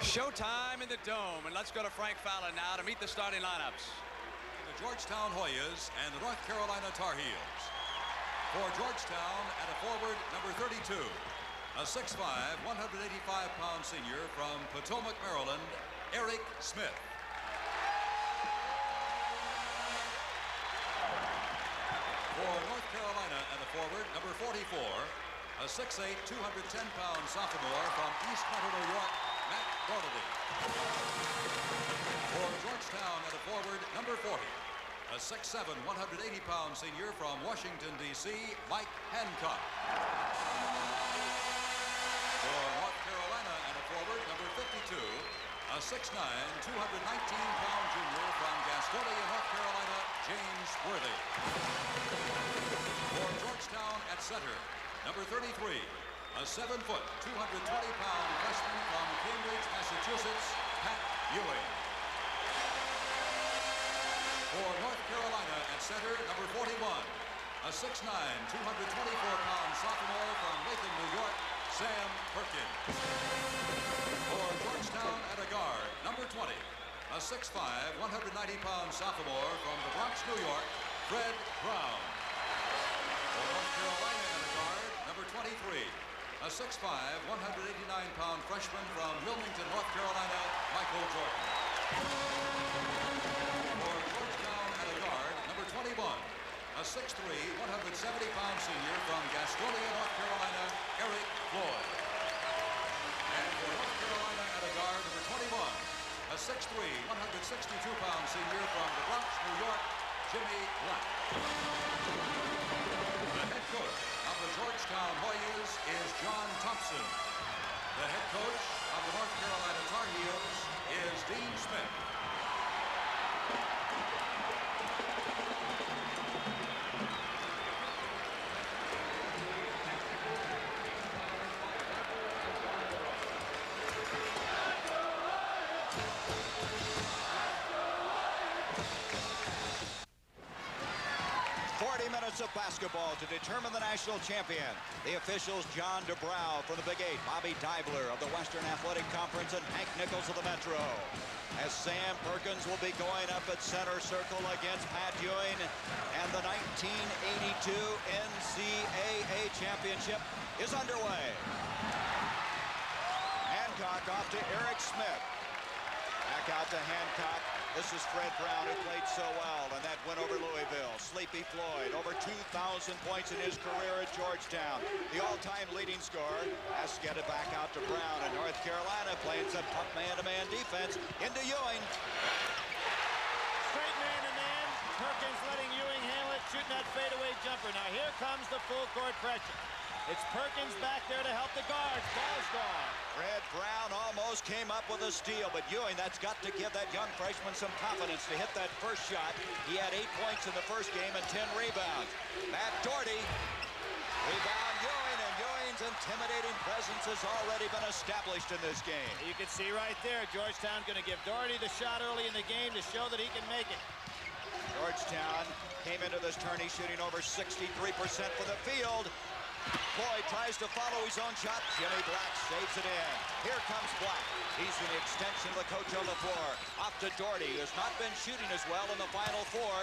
Showtime in the Dome, and let's go to Frank Fowler now to meet the starting lineups. The Georgetown Hoyas and the North Carolina Tar Heels. For Georgetown, at a forward, number 32, a 6'5", 185-pound senior from Potomac, Maryland, Eric Smith. For North Carolina, at a forward, number 44, a 6'8", 210-pound sophomore from East Meadow, New York, Matt Doherty. For Georgetown, at a forward, number 40, a 6'7", 180-pound senior from Washington, D.C., Mike Hancock. For North Carolina, at a forward, number 52, a 6'9", 219-pound junior from Gastonia, North Carolina, James Worthy. For Georgetown, at center, number 33, a 7-foot, 220-pound freshman from Cambridge, Massachusetts, Pat Ewing. For North Carolina, at center, number 41, a 6'9", 224-pound sophomore from Latham, New York, Sam Perkins. For Georgetown, at a guard, number 20, a 6'5", 190-pound sophomore from the Bronx, New York, Fred Brown. For North Carolina, at a guard, number 23, a 6'5", 189-pound freshman from Wilmington, North Carolina, Michael Jordan. For Georgetown, at a guard, number 21, a 6'3", 170-pound senior from Gastonia, North Carolina, Eric Floyd. And for North Carolina, at a guard, number 21, a 6'3", 162-pound senior from the Bronx, New York, Jimmy Black. The head coach of the Georgetown Hoyas is John Thompson. The head coach of the North Carolina Tar Heels is Dean Smith. Of basketball to determine the national champion. The officials, John DeBrow from the Big Eight, Bobby Dibler of the Western Athletic Conference, and Hank Nichols of the Metro. As Sam Perkins will be going up at center circle against Pat Ewing, and the 1982 NCAA championship is underway. Hancock off to Eric Smith. Back out to Hancock. This is Fred Brown, who played so well in that win over Louisville. Sleepy Floyd, over 2,000 points in his career at Georgetown. The all-time leading scorer has to get it back out to Brown. And North Carolina playing some tough man-to-man defense into Ewing. Straight man-to-man. Perkins letting Ewing handle it, shooting that fadeaway jumper. Now here comes the full court pressure. It's Perkins back there to help the guards. Ball's gone. Fred Brown almost came up with a steal, but Ewing, that's got to give that young freshman some confidence to hit that first shot. He had 8 points in the first game and 10 rebounds. Matt Doherty, rebound Ewing, and Ewing's intimidating presence has already been established in this game. You can see right there, Georgetown going to give Doherty the shot early in the game to show that he can make it. Georgetown came into this tourney shooting over 63% for the field. Floyd tries to follow his own shot. Jimmy Black saves it in. Here comes Black. He's in the extension of the coach on the floor. Off to Doherty, who has not been shooting as well in the Final Four.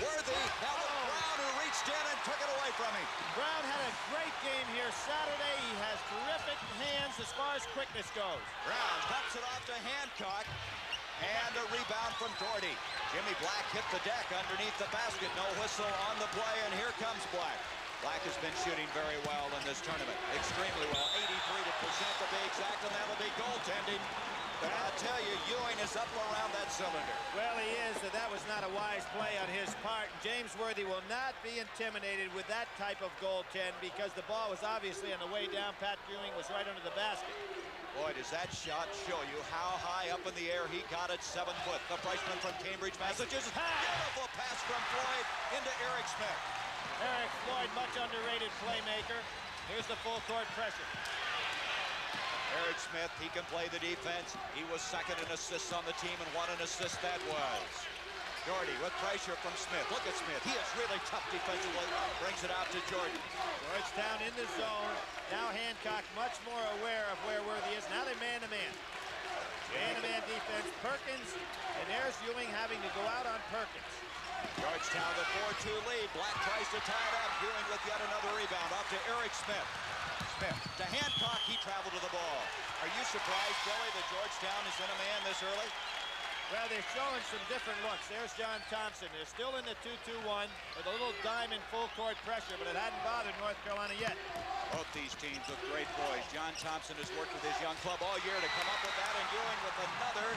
Worthy, now with Brown, who reached in and took it away from him. Brown had a great game here Saturday. He has terrific hands as far as quickness goes. Brown cuts it off to Hancock. And a rebound from Doherty. Jimmy Black hit the deck underneath the basket. No whistle on the play, and here comes Black. Black has been shooting very well in this tournament. Extremely well. 83% to be exact, and that'll be goaltending. But I'll tell you, Ewing is up around that cylinder. Well, he is, and that was not a wise play on his part. James Worthy will not be intimidated with that type of goaltend because the ball was obviously on the way down. Pat Ewing was right under the basket. Boy, does that shot show you how high up in the air he got at 7 foot. The freshman from Cambridge, Massachusetts. Beautiful pass from Floyd into Eric Smith. Eric Floyd, much underrated playmaker. Here's the full court pressure. Eric Smith, he can play the defense. He was second in assists on the team, and what an assist that was. Doherty with pressure from Smith. Look at Smith. He is really tough defensively. Brings it out to Jordan. Georgetown in the zone. Now Hancock much more aware of where Worthy is. Now they're man-to-man. Man-to-man defense, Perkins, and there's Ewing having to go out on Perkins. Georgetown the 4-2 lead. Black tries to tie it up. Ewing with yet another rebound. Off to Eric Smith. Smith to Hancock. He traveled to the ball. Are you surprised, Billy, that Georgetown is in a man this early? Well, they're showing some different looks. There's John Thompson. They're still in the 2-2-1 with a little diamond full court pressure, but it hadn't bothered North Carolina yet. Both these teams look great boys. John Thompson has worked with his young club all year to come up with that, and Ewing with another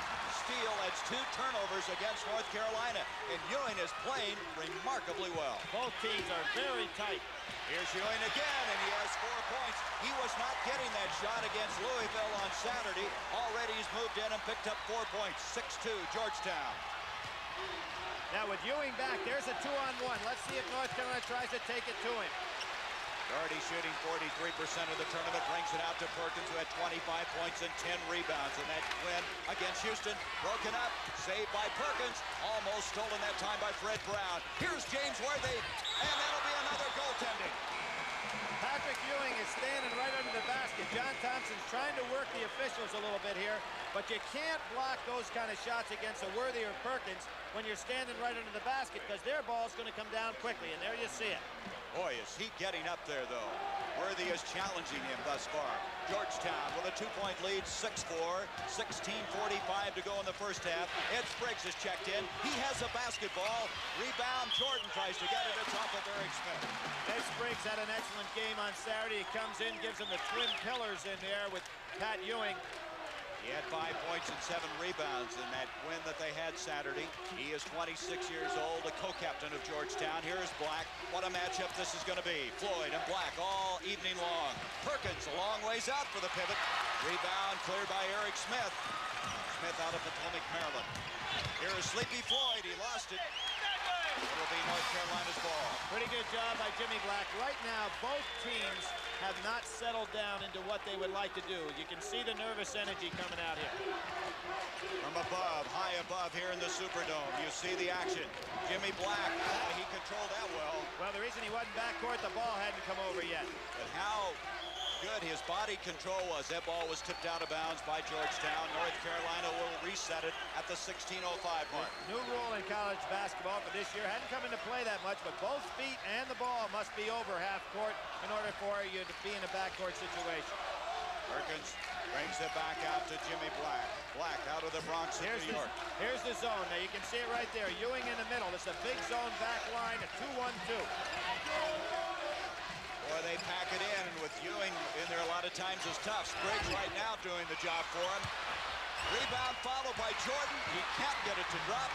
steal. That's 2 turnovers against North Carolina, and Ewing is playing remarkably well. Both teams are very tight. Here's Ewing again, and he has 4 points. He was not getting that shot against Louisville on Saturday. Already he's moved in and picked up 4 points. 6-2 Georgetown. Now with Ewing back, there's a 2-on-1. Let's see if North Carolina tries to take it to him. Already shooting 43% of the tournament, brings it out to Perkins, who had 25 points and 10 rebounds in that win against Houston. Broken up, saved by Perkins, almost stolen that time by Fred Brown. Here's James Worthy, and that'll be another goaltending. Patrick Ewing is standing right under the basket. John Thompson's trying to work the officials a little bit here, but you can't block those kind of shots against a Worthy or Perkins when you're standing right under the basket, because their ball's going to come down quickly, and there you see it. Boy, is he getting up there, though. Worthy is challenging him thus far. Georgetown with a 2-point lead, 6-4, 16:45 to go in the first half. Ed Spriggs is checked in. He has a basketball. Rebound, Jordan tries to get it. It's off of Eric Smith. Ed Spriggs had an excellent game on Saturday. He comes in, gives him the twin pillars in there with Pat Ewing. He had 5 points and 7 rebounds in that win that they had Saturday. He is 26 years old, a co-captain of Georgetown. Here is Black. What a matchup this is going to be. Floyd and Black all evening long. Perkins a long ways out for the pivot. Rebound cleared by Eric Smith. Smith out of Potomac, Maryland. Here is Sleepy Floyd. He lost it. It'll be North Carolina's ball. Pretty good job by Jimmy Black. Right now, both teams have not settled down into what they would like to do. You can see the nervous energy coming out here. From above, high above here in the Superdome, you see the action. Jimmy Black, he controlled that well. Well, the reason he wasn't backcourt, the ball hadn't come over yet. But how good his body control was. That ball was tipped out of bounds by Georgetown. North Carolina will reset it at the 16:05 mark. New rule in college basketball for this year. Hadn't come into play that much, but both feet and the ball must be over half court in order for you to be in a backcourt situation. Perkins brings it back out to Jimmy Black. Black out of the Bronx in New York. Here's the zone. Now you can see it right there. Ewing in the middle. It's a big zone back line, a 2-1-2. Boy, they pack it in, and with Ewing in there a lot of times is tough. Spriggs right now doing the job for him. Rebound followed by Jordan. He can't get it to drop.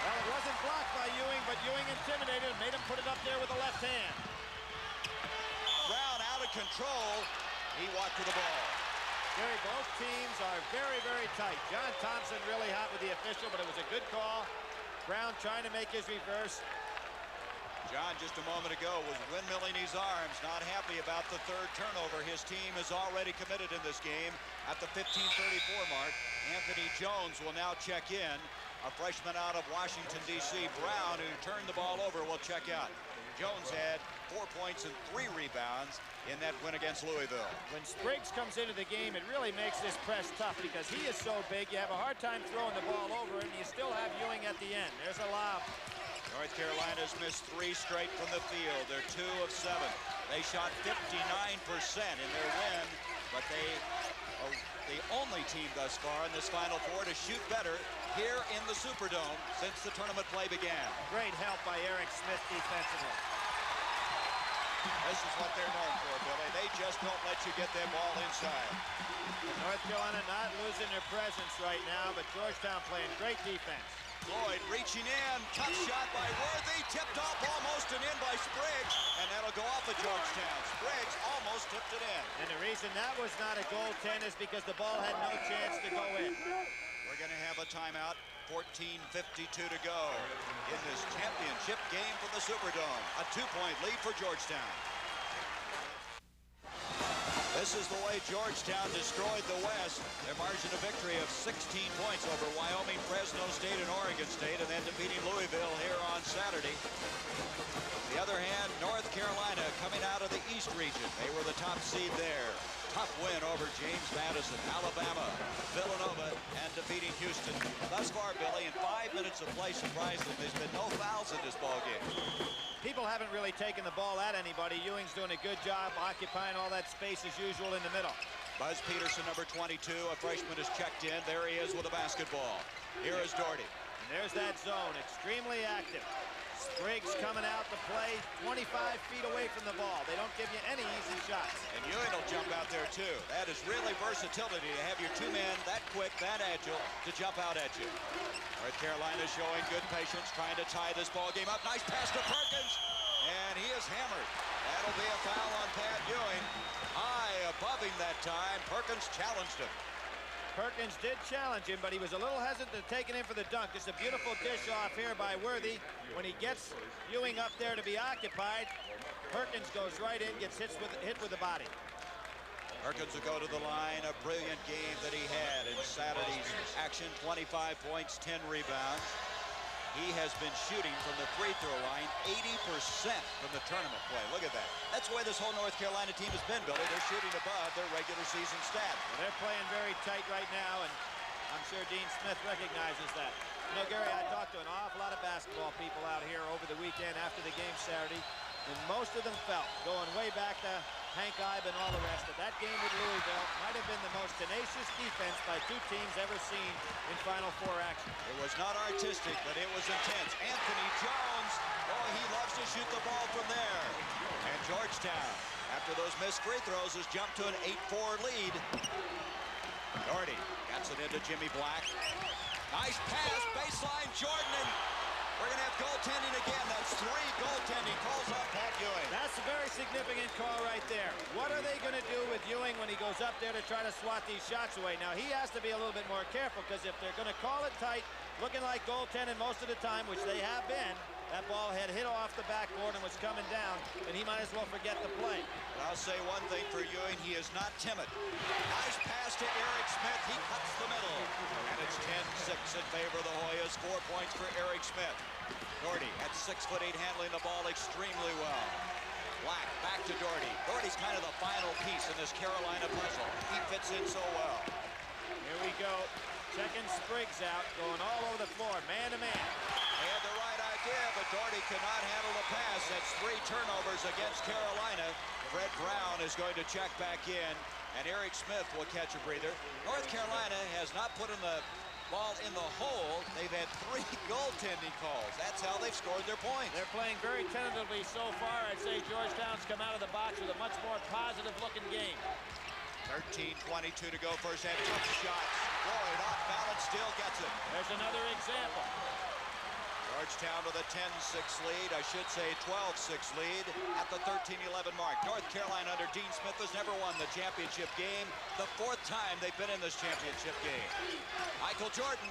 Well, it wasn't blocked by Ewing, but Ewing intimidated and made him put it up there with the left hand. Brown out of control. He walked to the ball. Gary, both teams are very, very tight. John Thompson really hot with the official, but it was a good call. Brown trying to make his reverse. John, just a moment ago, was windmilling his arms, not happy about the 3rd turnover. His team is already committed in this game at the 15:34 mark. Anthony Jones will now check in. A freshman out of Washington, D.C. Brown, who turned the ball over, will check out. Jones had 4 points and 3 rebounds in that win against Louisville. When Spriggs comes into the game, it really makes this press tough because he is so big. You have a hard time throwing the ball over, and you still have Ewing at the end. There's a lob. North Carolina's missed 3 straight from the field. They're 2 of 7. They shot 59% in their win, but they are the only team thus far in this Final Four to shoot better here in the Superdome since the tournament play began. Great help by Eric Smith defensively. This is what they're known for, Billy. They just don't let you get that ball inside. North Carolina not losing their presence right now, but Georgetown playing great defense. Floyd reaching in, tough shot by Worthy, tipped off almost and in by Spriggs, and that'll go off of Georgetown. Spriggs almost tipped it in. And the reason that was not a goaltend is because the ball had no chance to go in. We're going to have a timeout. 14:52 to go in this championship game for the Superdome. A 2-point lead for Georgetown. This is the way Georgetown destroyed the West. Their margin of victory of 16 points over Wyoming, Fresno State, and Oregon State, and then defeating Louisville here on Saturday. On the other hand, North Carolina coming out of the East region. They were the top seed there. tough win over James Madison, Alabama, Villanova, and defeating Houston. Thus far, Billy, in 5 minutes of play, surprisingly, there's been no fouls in this ball game. People haven't really taken the ball at anybody. Ewing's doing a good job occupying all that space as usual in the middle. Buzz Peterson, number 22, a freshman, is checked in. There he is with a basketball. Here is Doherty. And there's that zone, extremely active. Spriggs coming out to play 25 feet away from the ball. They don't give you any easy shots. And Ewing will jump out there, too. That is really versatility to have your two men that quick, that agile, to jump out at you. North Carolina showing good patience, trying to tie this ball game up. Nice pass to Perkins, and he is hammered. That'll be a foul on Pat Ewing. High above him that time. Perkins challenged him. Perkins did challenge him, but he was a little hesitant to take it in for the dunk. Just a beautiful dish off here by Worthy. When he gets Ewing up there to be occupied, Perkins goes right in, gets hit with the body. Perkins will go to the line. A brilliant game that he had in Saturday's action. 25 points, 10 rebounds. He has been shooting from the free throw line 80% from the tournament play. Look at that. That's the way this whole North Carolina team has been, Billy. They're shooting above their regular season stat. Well, they're playing very tight right now, and I'm sure Dean Smith recognizes that. You know, Gary, I talked to an awful lot of basketball people out here over the weekend after the game Saturday, and most of them felt, going way back to Hank Ibe and all the rest, that game with Louisville might have been the most tenacious defense by two teams ever seen in Final Four action. It was not artistic, but it was intense. Anthony Jones, oh, he loves to shoot the ball from there. And Georgetown, after those missed free throws, has jumped to an 8-4 lead. Doherty gets it into Jimmy Black. Nice pass, baseline, Jordan, and we're going to have goaltending again. That's 3 goaltending calls on Pat Ewing. That's a very significant call right there. What are they going to do with Ewing when he goes up there to try to swat these shots away? Now, he has to be a little bit more careful, because if they're going to call it tight, looking like goaltending most of the time, which they have been, that ball had hit off the backboard and was coming down, and he might as well forget the play. But I'll say one thing for Ewing, he is not timid. Nice pass to Eric Smith. He cuts the middle. And it's 10-6 in favor of the Hoyas. 4 points for Eric Smith. Doherty at 6'8", handling the ball extremely well. Black back to Doherty. Doherty's kind of the final piece in this Carolina puzzle. He fits in so well. Here we go. Checking Spriggs out, going all over the floor, man to man. They had the right idea, but Doherty cannot handle the pass. That's 3 turnovers against Carolina. Fred Brown is going to check back in, and Eric Smith will catch a breather. North Carolina has not put in the ball in the hole. They've had 3 goaltending calls. That's how they've scored their points. They're playing very tentatively so far. I'd say Georgetown's come out of the box with a much more positive-looking game. 13:22 to go first half. Tough shots. Floyd off balance, still gets it. There's another example. Georgetown with a 10-6 lead. I should say 12-6 lead at the 13-11 mark. North Carolina under Dean Smith has never won the championship game. The 4th time they've been in this championship game. Michael Jordan.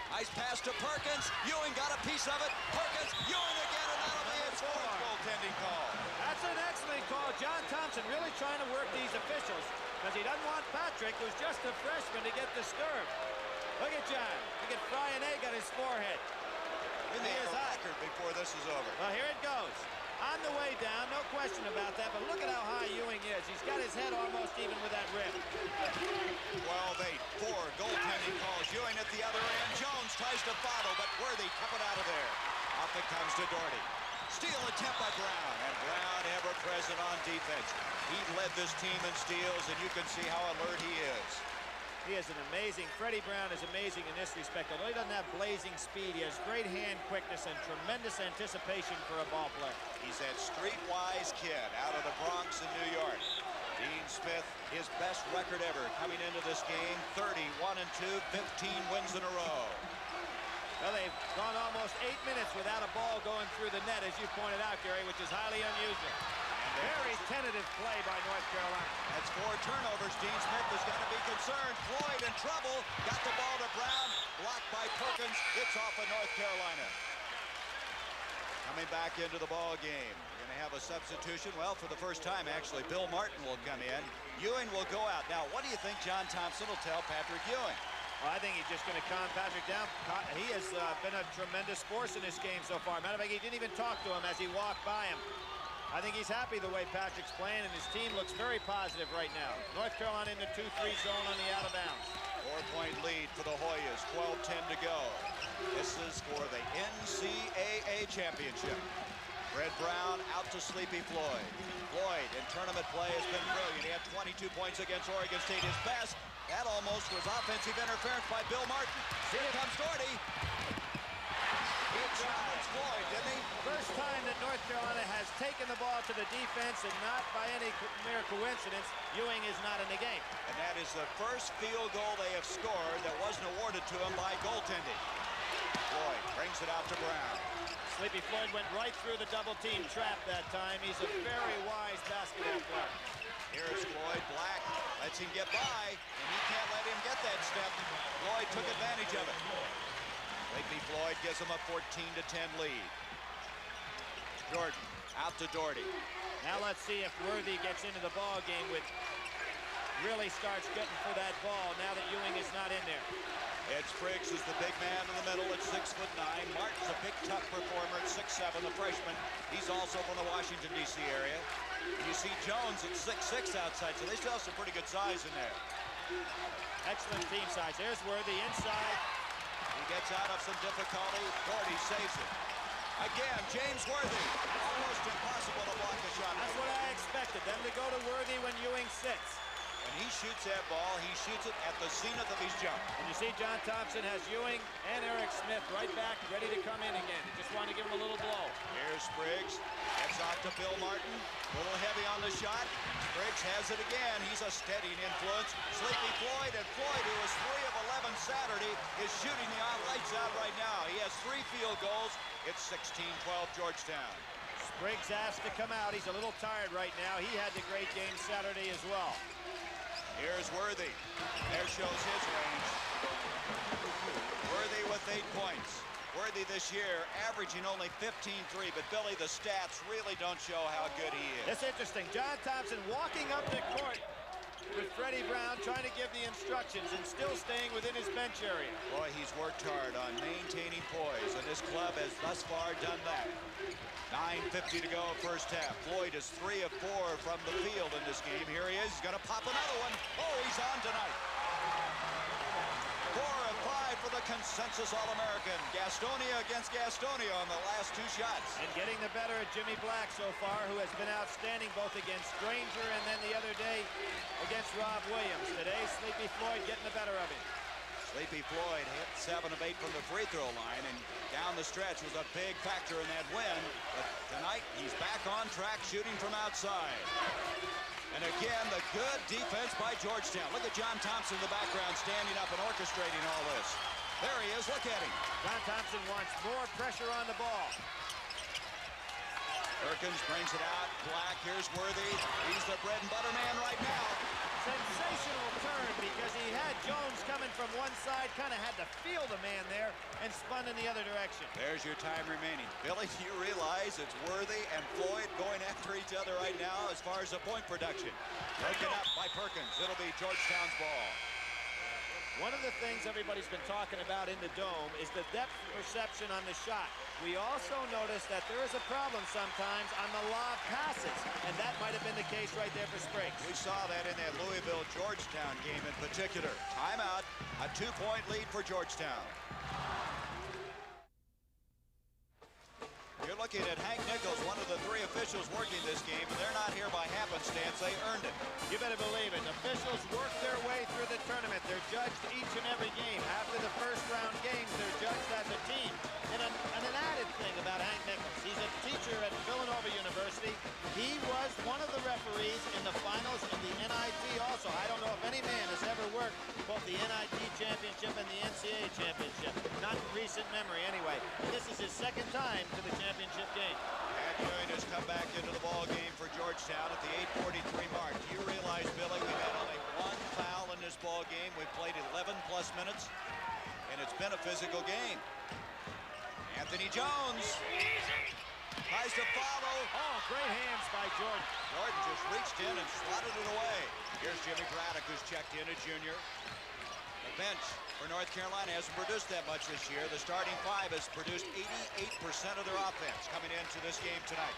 Nice pass to Perkins. Ewing got a piece of it. Perkins, Ewing again, and that'll be his 4th goaltending call. That's an excellent call. John Thompson really trying to work these officials, because he doesn't want Patrick, who's just a freshman, to get disturbed. Look at John. Look at fry an egg on his forehead. He may have a record before this is over. Well, here it goes. On the way down, no question about that, but look at how high Ewing is. He's got his head almost even with that rim. 12-8, 4 goaltending calls. Ewing at the other end. Jones tries to follow, but Worthy kept it out of there. Off it comes to Doherty. Steal attempt by Brown, and Brown ever present on defense. He led this team in steals, and you can see how alert he is. He is an amazing, Freddie Brown is amazing in this respect. Although he doesn't have blazing speed, he has great hand quickness and tremendous anticipation for a ball player. He's that streetwise kid out of the Bronx in New York. Dean Smith, his best record ever coming into this game, 31-2, 15 wins in a row. Well, they've gone almost 8 minutes without a ball going through the net, as you pointed out, Gary, which is highly unusual. Very tentative play by North Carolina. That's 4 turnovers. Dean Smith is going to be concerned. Floyd in trouble. Got the ball to Brown. Blocked by Perkins. It's off of North Carolina. Coming back into the ball game. We're going to have a substitution. Well, for the first time, actually, Bill Martin will come in. Ewing will go out. Now, what do you think John Thompson will tell Patrick Ewing? Well, I think he's just going to calm Patrick down. He has been a tremendous force in this game so far. Matter of fact, he didn't even talk to him as he walked by him. I think he's happy the way Patrick's playing, and his team looks very positive right now. North Carolina in the 2-3 zone on the out of bounds. 4-point lead for the Hoyas, 12-10 to go. This is for the NCAA championship. Red Brown out to Sleepy Floyd. Floyd in tournament play has been brilliant. He had 22 points against Oregon State, his best. That almost was offensive interference by Bill Martin. Here comes Doherty. He challenged Floyd, didn't he? First time that North Carolina has taken the ball to the defense, and not by any mere coincidence, Ewing is not in the game. And that is the first field goal they have scored that wasn't awarded to him by goaltending. Floyd brings it out to Brown. Sleepy Floyd went right through the double-team trap that time. He's a very wise basketball player. Here's Floyd. Black lets him get by, and he can't let him get that step. Floyd took advantage of it. Sleepy Floyd gives him a 14-10 lead. Jordan out to Doherty. Now let's see if Worthy gets into the ball game really starts getting for that ball now that Ewing is not in there. Ed Spriggs is the big man in the middle at 6'9". Martin's a big, tough performer at 6'7", the freshman. He's also from the Washington, D.C. area. You see Jones at 6'6" outside, so they still have some pretty good size in there. Excellent team size. There's Worthy inside. He gets out of some difficulty. Doherty saves it. Again, James Worthy. Almost impossible to block the shot. That's what I expected, them to go to Worthy when Ewing sits. When he shoots that ball, he shoots it at the zenith of his jump. And you see John Thompson has Ewing and Eric Smith right back, ready to come in again. Just wanted to give him a little blow. Here's Spriggs. Gets off to Bill Martin. A little heavy on the shot. Spriggs has it again. He's a steadying influence. Sleepy Floyd, and Floyd, who was 3 of 11 Saturday, is shooting the lights out right now. He has 3 field goals. It's 16-12 Georgetown. Spriggs asked to come out. He's a little tired right now. He had the great game Saturday as well. Here's Worthy. There shows his range. Worthy with 8 points. Worthy this year averaging only 15-3, but Billy, the stats really don't show how good he is. That's interesting. John Thompson walking up the court with Freddie Brown, trying to give the instructions and still staying within his bench area. Boy, he's worked hard on maintaining poise, and this club has thus far done that. 9:50 to go first half. Floyd is 3 of 4 from the field in this game. Here he is. He's going to pop another one. Oh, he's on tonight. 4 of 5 for the consensus All-American. Gastonia against Gastonia on the last 2 shots. And getting the better of Jimmy Black so far, who has been outstanding both against Granger and then the other day against Rob Williams. Today, Sleepy Floyd getting the better of him. Sleepy Floyd hit 7 of 8 from the free throw line, and down the stretch was a big factor in that win. But tonight, he's back on track shooting from outside. And again, the good defense by Georgetown. Look at John Thompson in the background standing up and orchestrating all this. There he is. Look at him. John Thompson wants more pressure on the ball. Perkins brings it out. Black, here's Worthy. He's the bread and butter man right now. Sensational turn because he had Jones coming from one side, kind of had to feel the man there and spun in the other direction. There's your time remaining. Billy, do you realize it's Worthy and Floyd going after each other right now as far as the point production? Broken up by Perkins. It'll be Georgetown's ball. One of the things everybody's been talking about in the Dome is the depth perception on the shot. We also noticed that there is a problem sometimes on the lob passes, and that might have been the case right there for Spriggs. We saw that in that Louisville-Georgetown game in particular. Timeout, a 2-point lead for Georgetown. You're looking at Hank Nichols, one of the 3 officials working this game, and they're not here by happenstance. They earned it. You better believe it. Officials work their way through the tournament. They're judged each and every game. After the first round games, they're judged as a team. And an added thing about Hank Nichols, he's a teacher at Villanova University. He was one of the referees in the finals of the NIT also. I don't know if any man has ever worked both the NIT championship and the NCAA championship. Not in recent memory, anyway. And this is his 2nd time to the championship game. And Ewing has come back into the ball game for Georgetown at the 8:43 mark. Do you realize, Billy, we've had only 1 foul in this ball game. We've played 11+ minutes, and it's been a physical game. Anthony Jones tries to follow. Oh, great hands by Jordan. Jordan just reached in and slotted it away. Here's Jimmy Braddock, who's checked in, a junior. The bench for North Carolina hasn't produced that much this year. The starting 5 has produced 88% of their offense coming into this game tonight.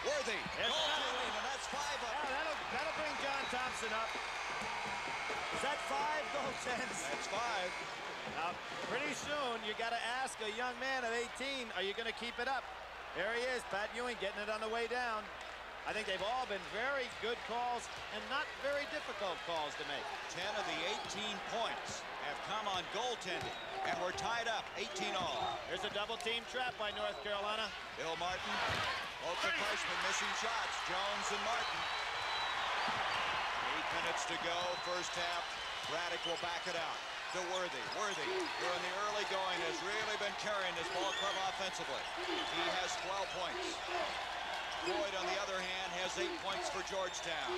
Worthy. Yes, Goaltending, and that's 5 up. Yeah, that'll bring John Thompson up. Is that 5 goaltends? That's 5. Now, pretty soon, you got to ask a young man of 18, are you going to keep it up? There he is, Pat Ewing getting it on the way down. I think they've all been very good calls and not very difficult calls to make. 10 of the 18 points have come on goaltending, and we're tied up 18 all. There's a double team trap by North Carolina. Bill Martin, both the freshmen missing shots, Jones and Martin. 8 minutes to go, first half. Braddock will back it out to Worthy. Worthy, during the early going, has really been carrying this ball club offensively. He has 12 points. Floyd, on the other hand, has 8 points for Georgetown.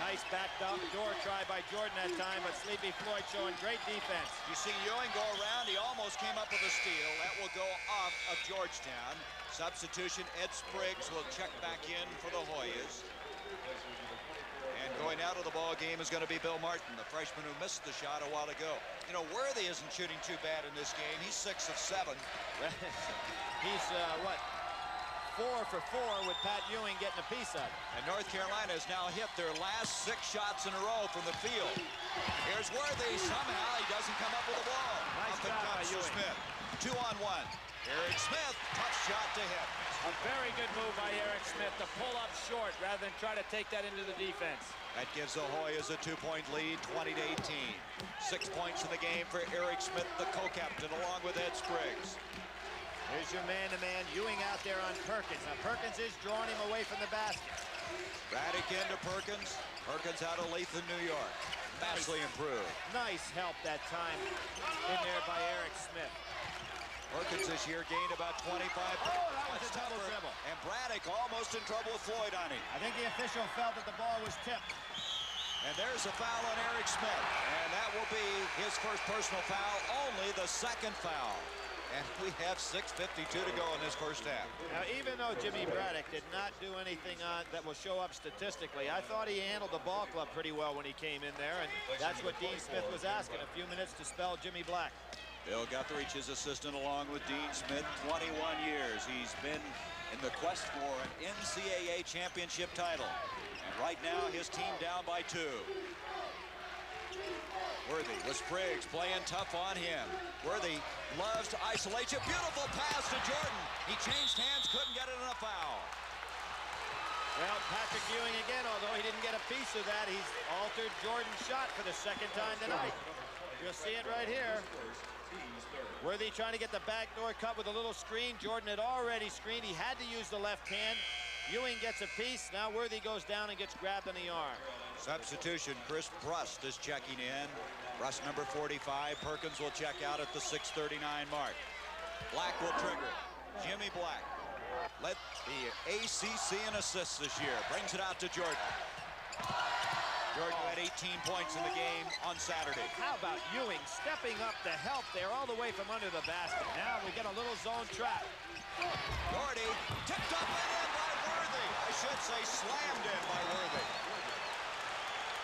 Nice back door try by Jordan that time, but Sleepy Floyd showing great defense. You see Ewing go around. He almost came up with a steal. That will go off of Georgetown. Substitution, Ed Spriggs will check back in for the Hoyas. And going out of the ball game is going to be Bill Martin, the freshman who missed the shot a while ago. You know, Worthy isn't shooting too bad in this game. He's 6 of 7. He's, what? 4 for 4 with Pat Ewing getting a piece of it. And North Carolina has now hit their last 6 shots in a row from the field. Here's Worthy. Somehow he doesn't come up with the ball. Nice Up job by comes Ewing. Smith. 2-on-1. Eric Smith, tough shot to hit. A very good move by Eric Smith to pull up short rather than try to take that into the defense. That gives the Hoyas a 2-point lead, 20-18. 6 points in the game for Eric Smith, the co-captain, along with Ed Spriggs. Here's your man-to-man, Ewing out there on Perkins. Now, Perkins is drawing him away from the basket. Braddock into Perkins. Perkins out of Latham, New York. Vastly improved. Nice help that time in there by Eric Smith. Perkins this year gained about 25 points. That was a double dribble. And Braddock almost in trouble with Floyd on him. I think the official felt that the ball was tipped. And there's a foul on Eric Smith. And that will be his first personal foul, only the second foul. And we have 6:52 to go in this first half. Now, even though Jimmy Braddock did not do anything on that will show up statistically, I thought he handled the ball club pretty well when he came in there, and that's what Dean Smith was asking, a few minutes to spell Jimmy Black. Bill Guthrich, his assistant, along with Dean Smith, 21 years. He's been in the quest for an NCAA championship title. And right now, his team down by 2. Worthy with Spriggs playing tough on him. Worthy loves to isolate you. Beautiful pass to Jordan. He changed hands, couldn't get it in a foul. Well, Patrick Ewing again, although he didn't get a piece of that, he's altered Jordan's shot for the second time tonight. You'll see it right here. Worthy trying to get the backdoor cut with a little screen. Jordan had already screened. He had to use the left hand. Ewing gets a piece. Now Worthy goes down and gets grabbed in the arm. Substitution, Chris Brust is checking in. Brust number 45. Perkins will check out at the 6:39 mark. Black will trigger. Jimmy Black led the ACC in assists this year. Brings it out to Jordan. Jordan had 18 points in the game on Saturday. How about Ewing stepping up to help there all the way from under the basket. Now we get a little zone trap. Gordy tipped up and in by Worthy. I should say slammed in by Worthy.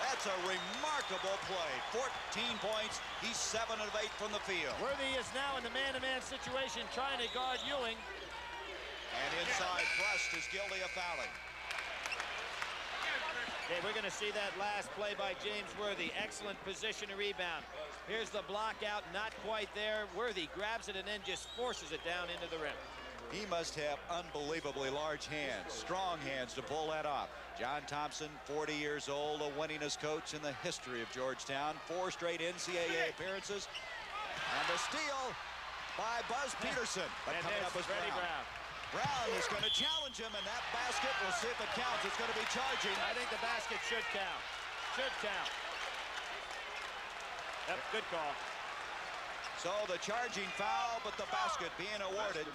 That's a remarkable play. 14 points. He's 7 of 8 from the field. Worthy is now in the man-to-man situation trying to guard Ewing. And inside, Brust is guilty of fouling. Okay, we're going to see that last play by James Worthy. Excellent position to rebound. Here's the block out, not quite there. Worthy grabs it and then just forces it down into the rim. He must have unbelievably large hands, strong hands to pull that off. John Thompson, 40 years old, the winningest coach in the history of Georgetown. 4 straight NCAA appearances. And the steal by Buzz Peterson. But coming up was Brown. Brown is going to challenge him, and that basket, we'll see if it counts. It's going to be charging. I think the basket should count. Should count. Yep, good call. So the charging foul, but the basket being awarded.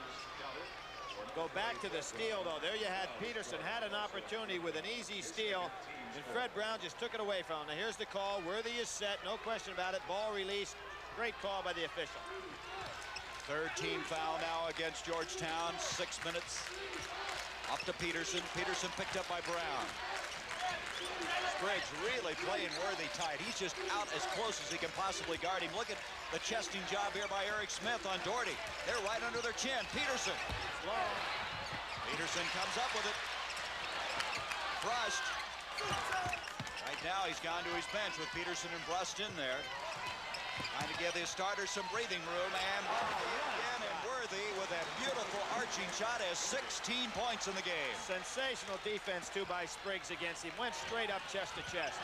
Go back to the steal, though. There you had Peterson had an opportunity with an easy steal, and Fred Brown just took it away from him. Now here's the call. Worthy is set, no question about it. Ball released. Great call by the official. Third team foul now against Georgetown. 6 minutes. Up to Peterson. Peterson picked up by Brown. Spriggs really playing Worthy tight. He's just out as close as he can possibly guard him. Look at the chesting job here by Eric Smith on Doherty. They're right under their chin. Peterson. Long. Peterson comes up with it. Brust. Right now, he's gone to his bench with Peterson and Brust in there. Trying to give his starters some breathing room. And again, and Worthy with that beautiful arching shot has 16 points in the game. Sensational defense, too, by Spriggs against him. Went straight up chest to chest.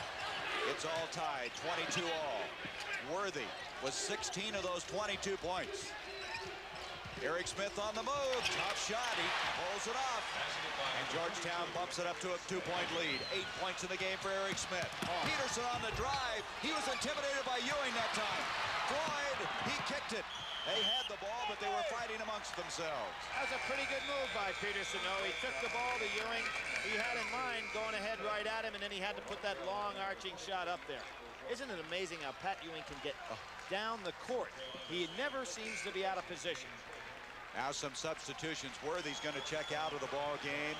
It's all tied, 22 all. Worthy with 16 of those 22 points. Eric Smith on the move. Tough shot. He pulls it off. And Georgetown bumps it up to a 2-point lead. 8 points in the game for Eric Smith. Peterson on the drive. He was intimidated by Ewing that time. Floyd, he kicked it. They had the ball, but they were fighting amongst themselves. That was a pretty good move by Peterson, though. He took the ball to Ewing. He had in mind going ahead right at him, and then he had to put that long arching shot up there. Isn't it amazing how Pat Ewing can get down the court? He never seems to be out of position. Now some substitutions. Worthy's going to check out of the ball game.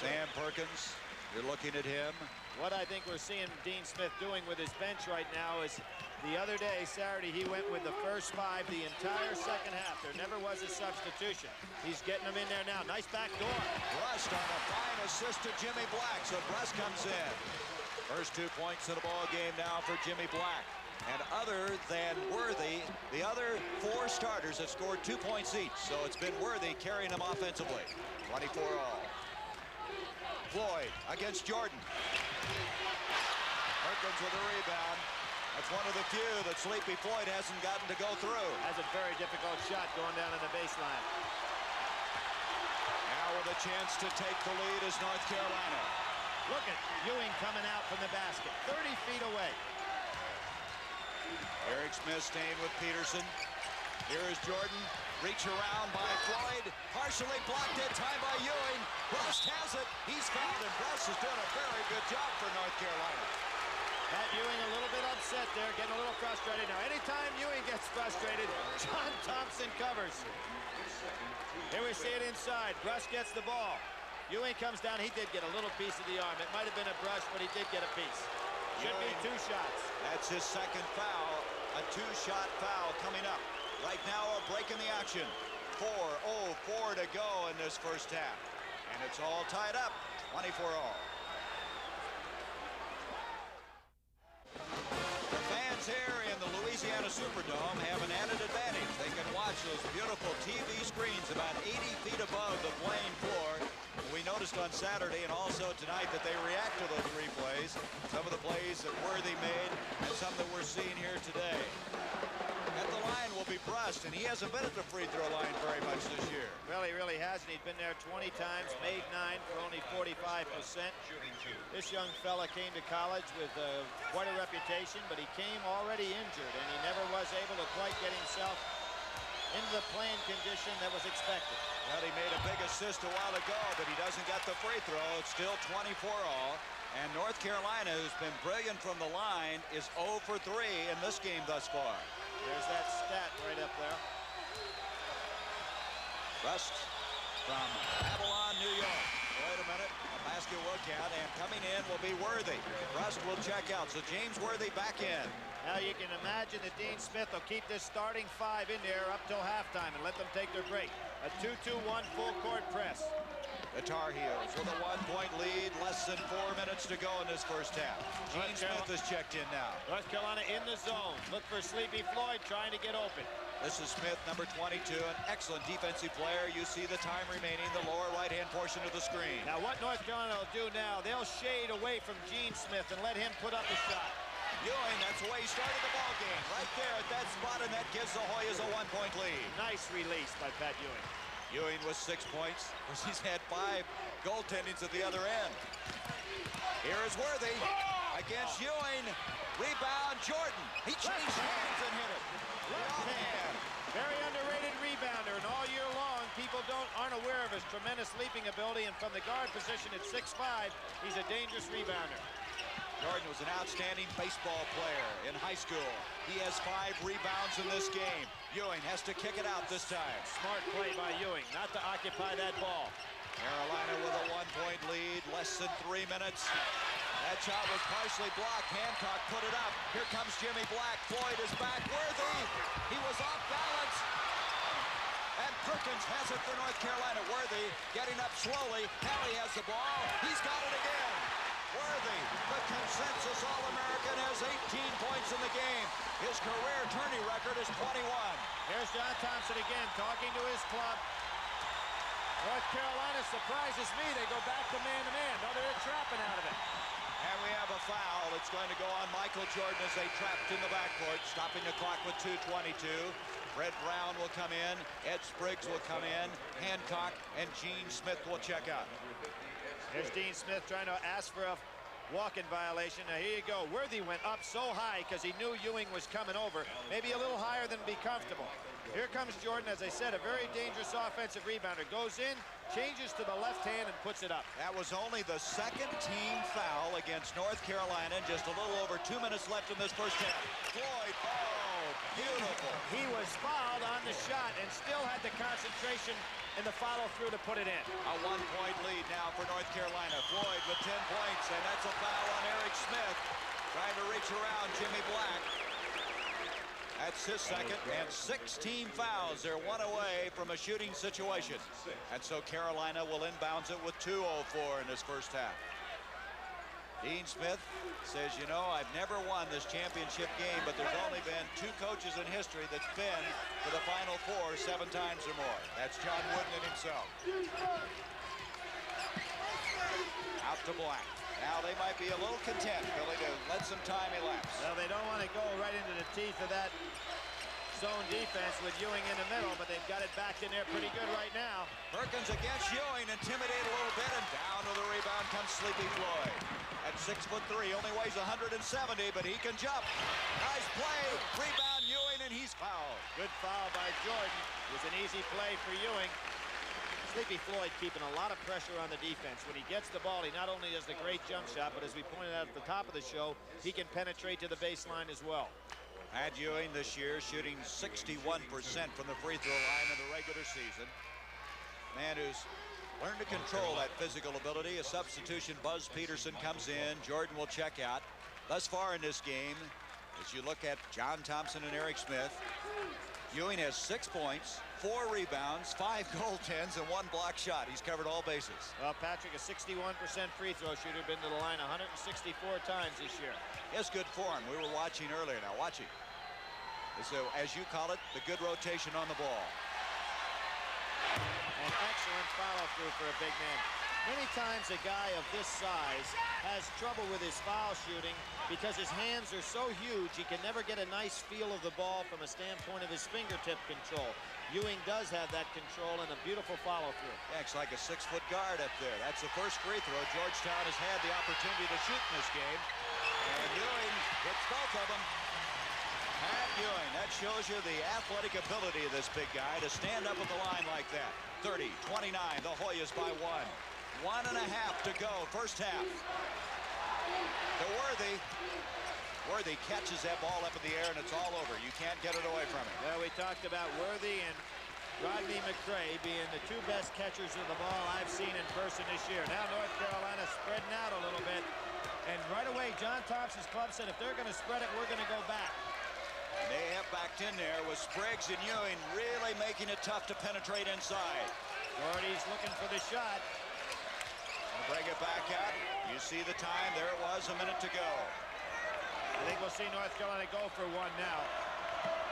Sam Perkins, you're looking at him. What I think we're seeing Dean Smith doing with his bench right now is the other day, Saturday, he went with the first 5 the entire second half. There never was a substitution. He's getting them in there now. Nice back door. Brust on a fine assist to Jimmy Black. So Brust comes in. First 2 points in the ball game now for Jimmy Black. And other than Worthy, the other 4 starters have scored 2 points each. So it's been Worthy carrying them offensively. 24 all. Floyd against Jordan. Perkins with a rebound. That's one of the few that Sleepy Floyd hasn't gotten to go through. That's a very difficult shot going down on the baseline. Now with a chance to take the lead is North Carolina. Look at Ewing coming out from the basket, 30 feet away. Eric Smith staying with Peterson. Here is Jordan. Reach around by Floyd. Partially blocked in time by Ewing. Brust has it. He's fouled, and Brust is doing a very good job for North Carolina. Pat Ewing a little bit upset there, getting a little frustrated. Now, anytime Ewing gets frustrated, John Thompson covers. Here we see it inside. Brust gets the ball. Ewing comes down. He did get a little piece of the arm. It might have been a brush, but he did get a piece. Should be 2 shots. That's his second foul. A 2-shot foul coming up. Right now, a break in the action. 4:04 to go in this first half. And it's all tied up. 24 all. The fans here in the Louisiana Superdome have an added advantage. They can watch those beautiful TV screens about 80 feet above the playing floor. We noticed on Saturday and also tonight that they react to those replays. Some of the plays that Worthy made and some that we're seeing here today. At the line will be Brust, and he hasn't been at the free throw line very much this year. Well, he really hasn't. He's been there 20 times, made 9 for only 45%. This young fella came to college with quite a reputation, but he came already injured, and he never was able to quite get himself into the playing condition that was expected. Well, he made a big assist a while ago, but he doesn't get the free throw. It's still 24 all. And North Carolina, who's been brilliant from the line, is 0 for 3 in this game thus far. There's that stat right up there. Brust from Babylon, New York. Wait a minute. A basket will count, and coming in will be Worthy. Brust will check out, so James Worthy back in. Now you can imagine that Dean Smith will keep this starting 5 in there up till halftime and let them take their break. A 2-2-1 full court press. The Tar Heels with a 1-point lead, less than 4 minutes to go in this first half. Gene Smith is checked in now. North Carolina in the zone. Look for Sleepy Floyd trying to get open. This is Smith, number 22, an excellent defensive player. You see the time remaining, the lower right-hand portion of the screen. Now what North Carolina will do now, they'll shade away from Gene Smith and let him put up a shot. Ewing, that's the way he started the ball game. Right there at that spot, and that gives the Hoyas a 1-point lead. Nice release by Pat Ewing. Ewing with 6 points. He's had 5 goaltendings at the other end. Here is Worthy against Ewing. Rebound, Jordan. He changed hands and hit it. Left hand. Very underrated rebounder, and all year long, people aren't aware of his tremendous leaping ability, and from the guard position at 6'5", he's a dangerous rebounder. Jordan was an outstanding baseball player in high school. He has 5 rebounds in this game. Ewing has to kick it out this time. Smart play by Ewing, not to occupy that ball. Carolina with a 1-point lead, less than 3 minutes. That shot was partially blocked. Hancock put it up. Here comes Jimmy Black. Floyd is back. Worthy. He was off balance. And Perkins has it for North Carolina. Worthy getting up slowly. Kelly has the ball. He's got it again. Worthy, the consensus All-American, has 18 points in the game. His career tourney record is 21. Here's John Thompson again talking to his club. North Carolina surprises me. They go back to man-to-man. No, they're trapping out of it. And we have a foul. It's going to go on Michael Jordan as they trapped in the backcourt, stopping the clock with 2:22. Fred Brown will come in. Ed Spriggs will come in. Hancock and Gene Smith will check out. Here's Dean Smith trying to ask for a walk-in violation. Now, here you go. Worthy went up so high because he knew Ewing was coming over. Maybe a little higher than be comfortable. Here comes Jordan, as I said, a very dangerous offensive rebounder. Goes in, changes to the left hand, and puts it up. That was only the second team foul against North Carolina. Just a little over 2 minutes left in this first half. Floyd, oh, beautiful. He was fouled on the shot and still had the concentration and the follow-through to put it in. A 1-point lead now for North Carolina. Floyd with 10 points, and that's a foul on Eric Smith. Trying to reach around Jimmy Black. That's his second, and 16 fouls. They're one away from a shooting situation. And so Carolina will inbounds it with 2:04 in this first half. Dean Smith says, you know, I've never won this championship game, but there's only been 2 coaches in history that's been to the Final Four 7 times or more. That's John Wooden himself. Out to Black. Now they might be a little content, Billy, to let some time elapse. Well, they don't want to go right into the teeth of that zone defense with Ewing in the middle, but they've got it back in there pretty good right now. Perkins against Ewing, intimidate a little bit, and down to the rebound comes Sleepy Floyd. At 6'3", only weighs 170, but he can jump. Nice play, rebound Ewing, and he's fouled. Good foul by Jordan. It was an easy play for Ewing. Sleepy Floyd keeping a lot of pressure on the defense. When he gets the ball, he not only does the great jump shot, but as we pointed out at the top of the show, he can penetrate to the baseline as well. Pat Ewing this year shooting 61% from the free throw line in the regular season. Man who's learned to control that physical ability. A substitution, Buzz Peterson, comes in. Jordan will check out. Thus far in this game, as you look at John Thompson and Eric Smith, Ewing has 6 points, 4 rebounds, 5 goaltends, and 1 block shot. He's covered all bases. Well, Patrick, a 61% free throw shooter, been to the line 164 times this year. He has good form. We were watching earlier. Now watch him. So, as you call it, the good rotation on the ball. An excellent follow-through for a big man. Many times a guy of this size has trouble with his foul shooting because his hands are so huge he can never get a nice feel of the ball from a standpoint of his fingertip control. Ewing does have that control and a beautiful follow-through. Acts like a 6-foot guard up there. That's the first free throw Georgetown has had the opportunity to shoot in this game. And Ewing hits both of them. Pat Ewing, that shows you the athletic ability of this big guy to stand up at the line like that. 30-29, the Hoyas by 1. 1.5 to go, first half. To Worthy. Worthy catches that ball up in the air, and it's all over. You can't get it away from him. Well, we talked about Worthy and Rodney McCray being the 2 best catchers of the ball I've seen in person this year. Now North Carolina spreading out a little bit. And right away, John Thompson's club said, if they're going to spread it, we're going to go back. And they have backed in there with Spriggs and Ewing really making it tough to penetrate inside. Doherty's looking for the shot. We'll bring it back out. You see the time. There it was, a minute to go. I think we'll see North Carolina go for 1 now.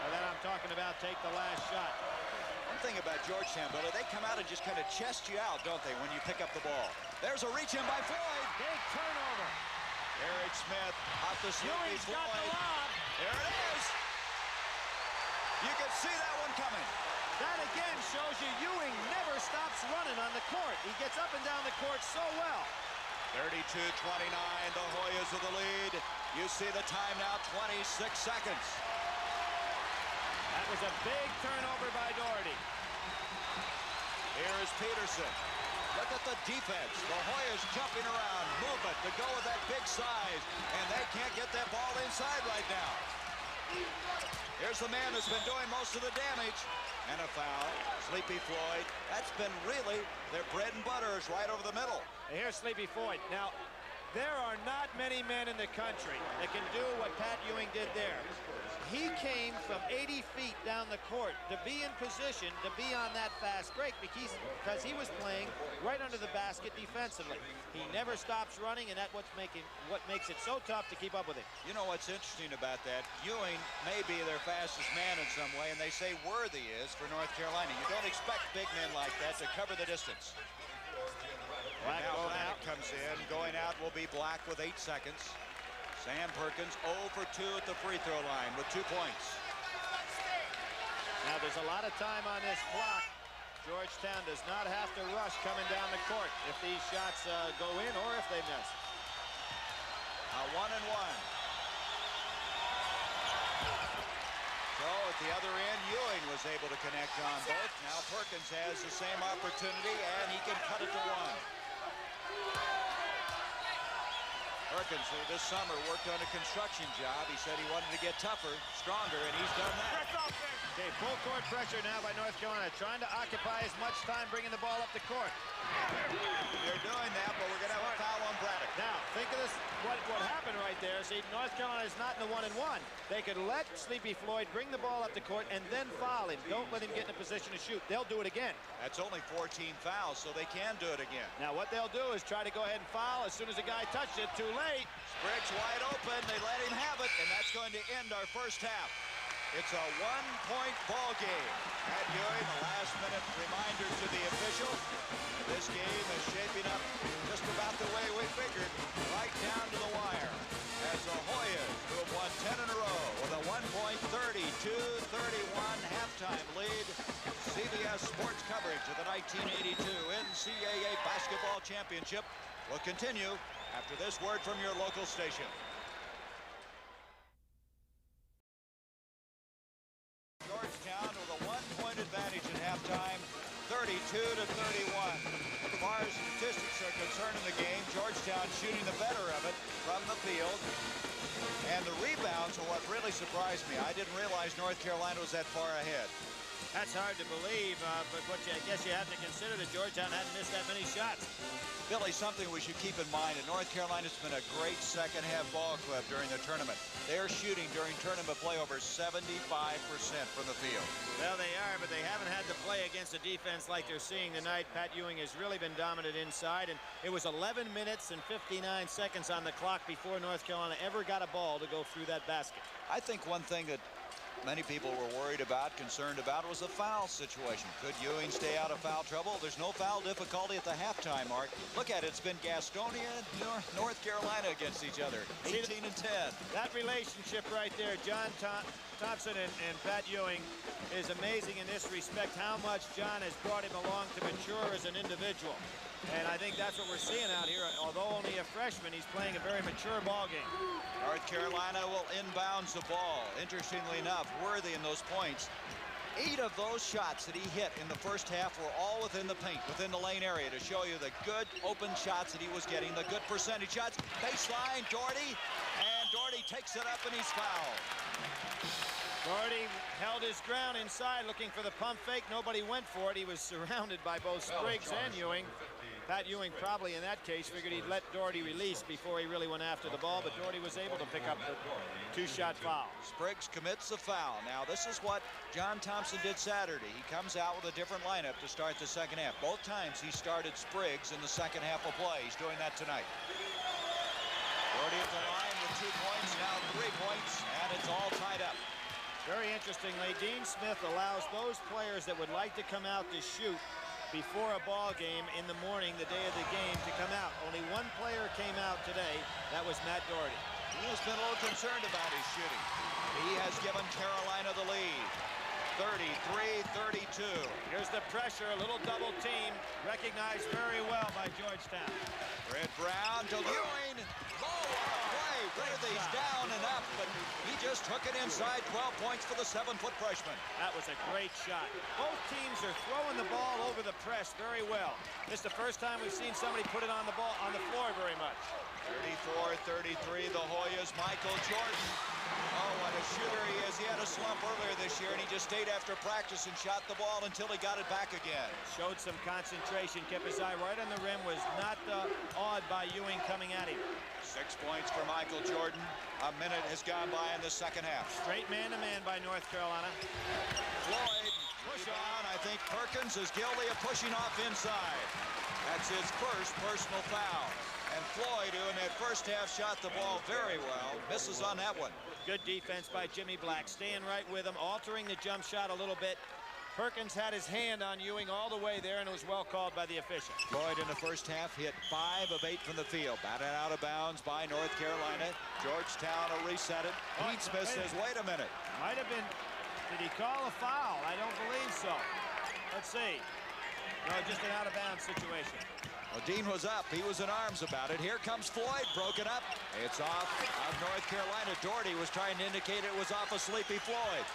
And then I'm talking about take the last shot. One thing about Georgetown, Billy, they come out and just kind of chest you out, don't they, when you pick up the ball. There's a reach in by Floyd. Big turnover. Eric Smith off the Sleepy Ewing's Floyd. got the lob. There it is. You can see that one coming. That again shows you Ewing never stops running on the court. He gets up and down the court so well. 32-29, the Hoyas of the lead. You see the time now, 26 seconds. That was a big turnover by Doherty. Here is Peterson. Look at the defense. The Hoyas jumping around, movement to go with that big size, and they can't get that ball inside right now. Here's the man that's been doing most of the damage. And a foul. Sleepy Floyd. That's been really their bread and butter is right over the middle. And here's Sleepy Floyd. Now, there are not many men in the country that can do what Pat Ewing did there. he came from 80 feet down the court to be in position to be on that fast break because he was playing right under the basket defensively. He never stops running, and that's what makes it so tough to keep up with him. You know what's interesting about that? Ewing may be their fastest man in some way, and they say Worthy is for North Carolina. You don't expect big men like that to cover the distance. Black now going out. comes in. Going out will be Black with 8 seconds. Sam Perkins 0 for 2 at the free throw line with 2 points. Now there's a lot of time on this clock. Georgetown does not have to rush coming down the court if these shots go in or if they miss. A 1-1. So at the other end, Ewing was able to connect on both. Now Perkins has the same opportunity, and he can cut it to 1. Perkins, this summer, worked on a construction job. He said he wanted to get tougher, stronger, and he's done that. Okay, full court pressure now by North Carolina, trying to occupy as much time bringing the ball up the court. They're doing that, but we're going to have a foul on Braddock. Now, think of this, what happened right there. See, North Carolina is not in the 1-and-1. They could let Sleepy Floyd bring the ball up the court and then foul him. Don't let him get in a position to shoot. They'll do it again. That's only 14 fouls, so they can do it again. Now, what they'll do is try to go ahead and foul as soon as the guy touched it. Too late. Spriggs wide open. They let him have it, and that's going to end our first half. It's a 1-point ball game. Pat Ewing, a last-minute reminder to the official. This game is shaping up just about the way we figured, right down to the wire. As the Hoyas, who have won 10 in a row, with a 1-point 32-31 halftime lead. CBS Sports coverage of the 1982 NCAA Basketball Championship will continue after this word from your local station. Georgetown with a 1-point advantage at halftime, 32-31. As far as statistics are concerned in the game, Georgetown shooting the better of it from the field. And the rebounds are what really surprised me. I didn't realize North Carolina was that far ahead. That's hard to believe, but I guess you have to consider that Georgetown hadn't missed that many shots. Billy, something we should keep in mind, and North Carolina's been a great second-half ball club during the tournament. They're shooting during tournament play over 75% from the field. Well, they are, but they haven't had to play against a defense like they're seeing tonight. Pat Ewing has really been dominant inside, and it was 11 minutes and 59 seconds on the clock before North Carolina ever got a ball to go through that basket. I think one thing that many people were worried about, concerned about, was a foul situation. Could Ewing stay out of foul trouble? There's no foul difficulty at the halftime mark. Look at it. It's been Gastonia and North Carolina against each other. 18 and 10. That relationship right there, John Thompson and Pat Ewing, is amazing in this respect, how much John has brought him along to mature as an individual. And I think that's what we're seeing out here. Although only a freshman, he's playing a very mature ball game. North Carolina will inbounds the ball. Interestingly enough, Worthy in those points. 8 of those shots that he hit in the first half were all within the paint, within the lane area, to show you the good open shots that he was getting, the good percentage shots. Baseline, Doherty, and Doherty takes it up and he's fouled. Doherty held his ground inside looking for the pump fake. Nobody went for it. He was surrounded by both Spriggs and Ewing. Pat Ewing probably in that case figured he'd let Doherty release before he really went after the ball, but Doherty was able to pick up the 2-shot foul. Spriggs commits the foul. Now this is what John Thompson did Saturday. He comes out with a different lineup to start the second half. Both times he started Spriggs in the second half of play. He's doing that tonight. Doherty at the line with 2 points, now 3 points, and it's all tied up. Very interestingly, Dean Smith allows those players that would like to come out to shoot before a ball game in the morning, the day of the game, to come out. Only one player came out today. That was Matt Doherty. He has been a little concerned about his shooting. He has given Carolina the lead. 33-32. Here's the pressure, a little double team, recognized very well by Georgetown. Red Brown to Ewing. Play. Worthy's down and up, but he just took it inside. 12 points for the 7-foot freshman. That was a great shot. Both teams are throwing the ball over the press very well. This is the first time we've seen somebody put it on the floor very much. 34-33, the Hoyas. Michael Jordan. Oh, what a shooter he is. He had a slump earlier this here, and he just stayed after practice and shot the ball until he got it back again. Showed some concentration, kept his eye right on the rim, was not awed by Ewing coming at him. 6 points for Michael Jordan. A minute has gone by in the second half. Straight man-to-man by North Carolina. Floyd, push on. I think Perkins is guilty of pushing off inside. That's his first personal foul. And Floyd, who in that first half shot the ball very well, misses on that one. Good defense by Jimmy Black, staying right with him, altering the jump shot a little bit. Perkins had his hand on Ewing all the way there, and it was well called by the official. Floyd in the first half hit 5 of 8 from the field. Batted out of bounds by North Carolina. Georgetown will reset it. Pete Smith says, wait a minute. Might have been, did he call a foul? I don't believe so. Let's see. No, just an out-of-bounds situation. Well, Dean was up. He was in arms about it. Here comes Floyd, broken up. It's off of North Carolina. Doherty was trying to indicate it was off of Sleepy Floyd.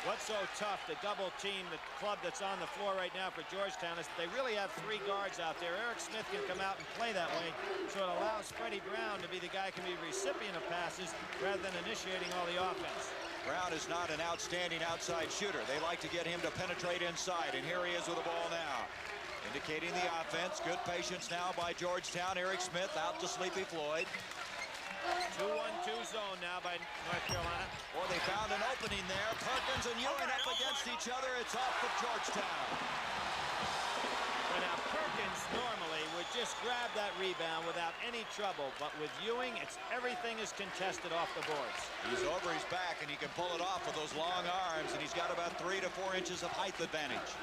What's so tough to double team the club that's on the floor right now for Georgetown is they really have 3 guards out there. Eric Smith can come out and play that way, so it allows Freddie Brown to be the guy who can be recipient of passes rather than initiating all the offense. Brown is not an outstanding outside shooter. They like to get him to penetrate inside, and here he is with the ball now. Indicating the offense. Good patience now by Georgetown. Eric Smith out to Sleepy Floyd. 2-1-2 zone now by North Carolina. Boy, they found an opening there. Perkins and Ewing up against each other. It's off of Georgetown. Well, now Perkins normally would just grab that rebound without any trouble, but with Ewing, everything is contested off the boards. He's over his back, and he can pull it off with those long arms, and he's got about 3 to 4 inches of height advantage.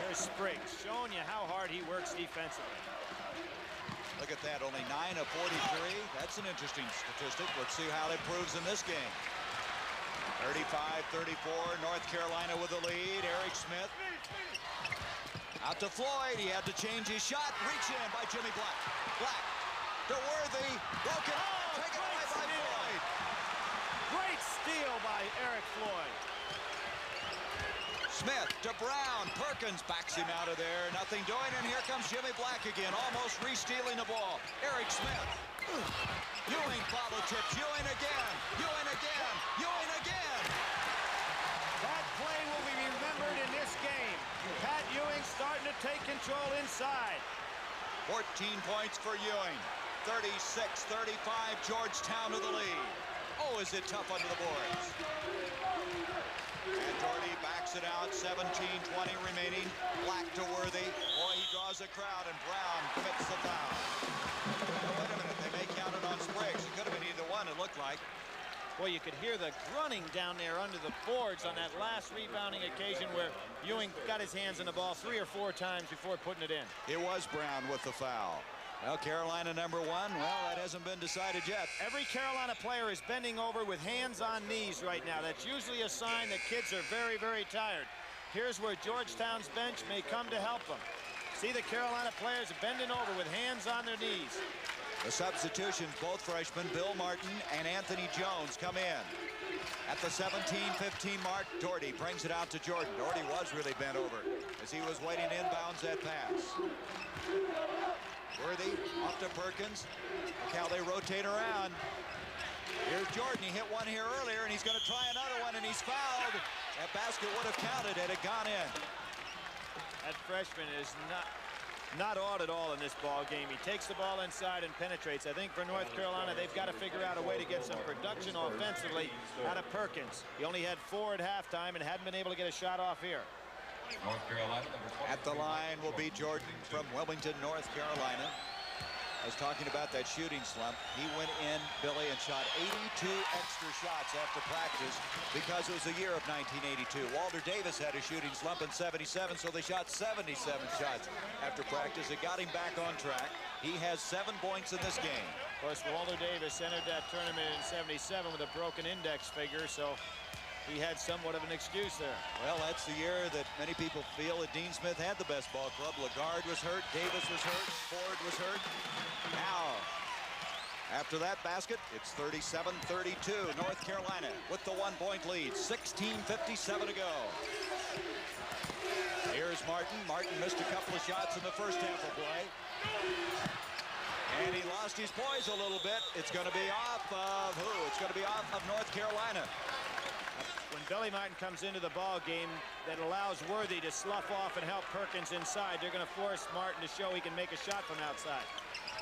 There's Spriggs showing you how hard he works defensively. Look at that, only 9 of 43. That's an interesting statistic. Let's see how that proves in this game. 35-34, North Carolina with the lead. Eric Smith. Out to Floyd. He had to change his shot. Reach in by Jimmy Black. Black to Worthy. Broken. Taken away by Floyd. Great steal by Eric Floyd. Smith to Brown. Perkins backs him out of there. Nothing doing, and here comes Jimmy Black again, almost re-stealing the ball. Eric Smith. Ewing follow tips. Ewing again. Ewing again. Ewing again. That play will be remembered in this game. Pat Ewing starting to take control inside. 14 points for Ewing. 36-35, Georgetown to the lead. Oh, is it tough under the boards. And Doherty backs it out, 17-20 remaining. Black to Worthy. Boy, he draws a crowd, and Brown commits the foul. Wait a minute, they may count it on Spriggs. It could have been either one, it looked like. Boy, you could hear the grunting down there under the boards on that last rebounding occasion where Ewing got his hands on the ball 3 or 4 times before putting it in. It was Brown with the foul. Well, Carolina number 1, well, that hasn't been decided yet. Every Carolina player is bending over with hands on knees right now. That's usually a sign that kids are very, very tired. Here's where Georgetown's bench may come to help them. See the Carolina players bending over with hands on their knees. The substitutions, both freshmen, Bill Martin and Anthony Jones, come in. At the 17-15 mark, Doherty brings it out to Jordan. Doherty was really bent over as he was waiting inbounds that pass. Worthy off to Perkins. Look how they rotate around. Here's Jordan. He hit one here earlier, and he's going to try another one, and he's fouled. That basket would have counted had it gone in. That freshman is not awed at all in this ball game. He takes the ball inside and penetrates. I think for North Carolina, they've got to figure out a way to get some production offensively out of Perkins. He only had 4 at halftime and hadn't been able to get a shot off here. North Carolina, at the line will be Jordan from Wilmington, North Carolina. I was talking about that shooting slump. He went in, Billy, and shot 82 extra shots after practice because it was the year of 1982. Walter Davis had a shooting slump in 77, so they shot 77 shots after practice. It got him back on track. He has 7 points in this game. Of course, Walter Davis entered that tournament in 77 with a broken index figure, so he had somewhat of an excuse there. Well, that's the year that many people feel that Dean Smith had the best ball club. Lagarde was hurt, Davis was hurt, Ford was hurt. Now, after that basket, it's 37-32. North Carolina with the 1-point lead. 16:57 to go. Here's Martin. Martin missed a couple of shots in the first half of play. And he lost his poise a little bit. It's going to be off of who? It's going to be off of North Carolina. When Billy Martin comes into the ball game, that allows Worthy to slough off and help Perkins inside. They're going to force Martin to show he can make a shot from outside.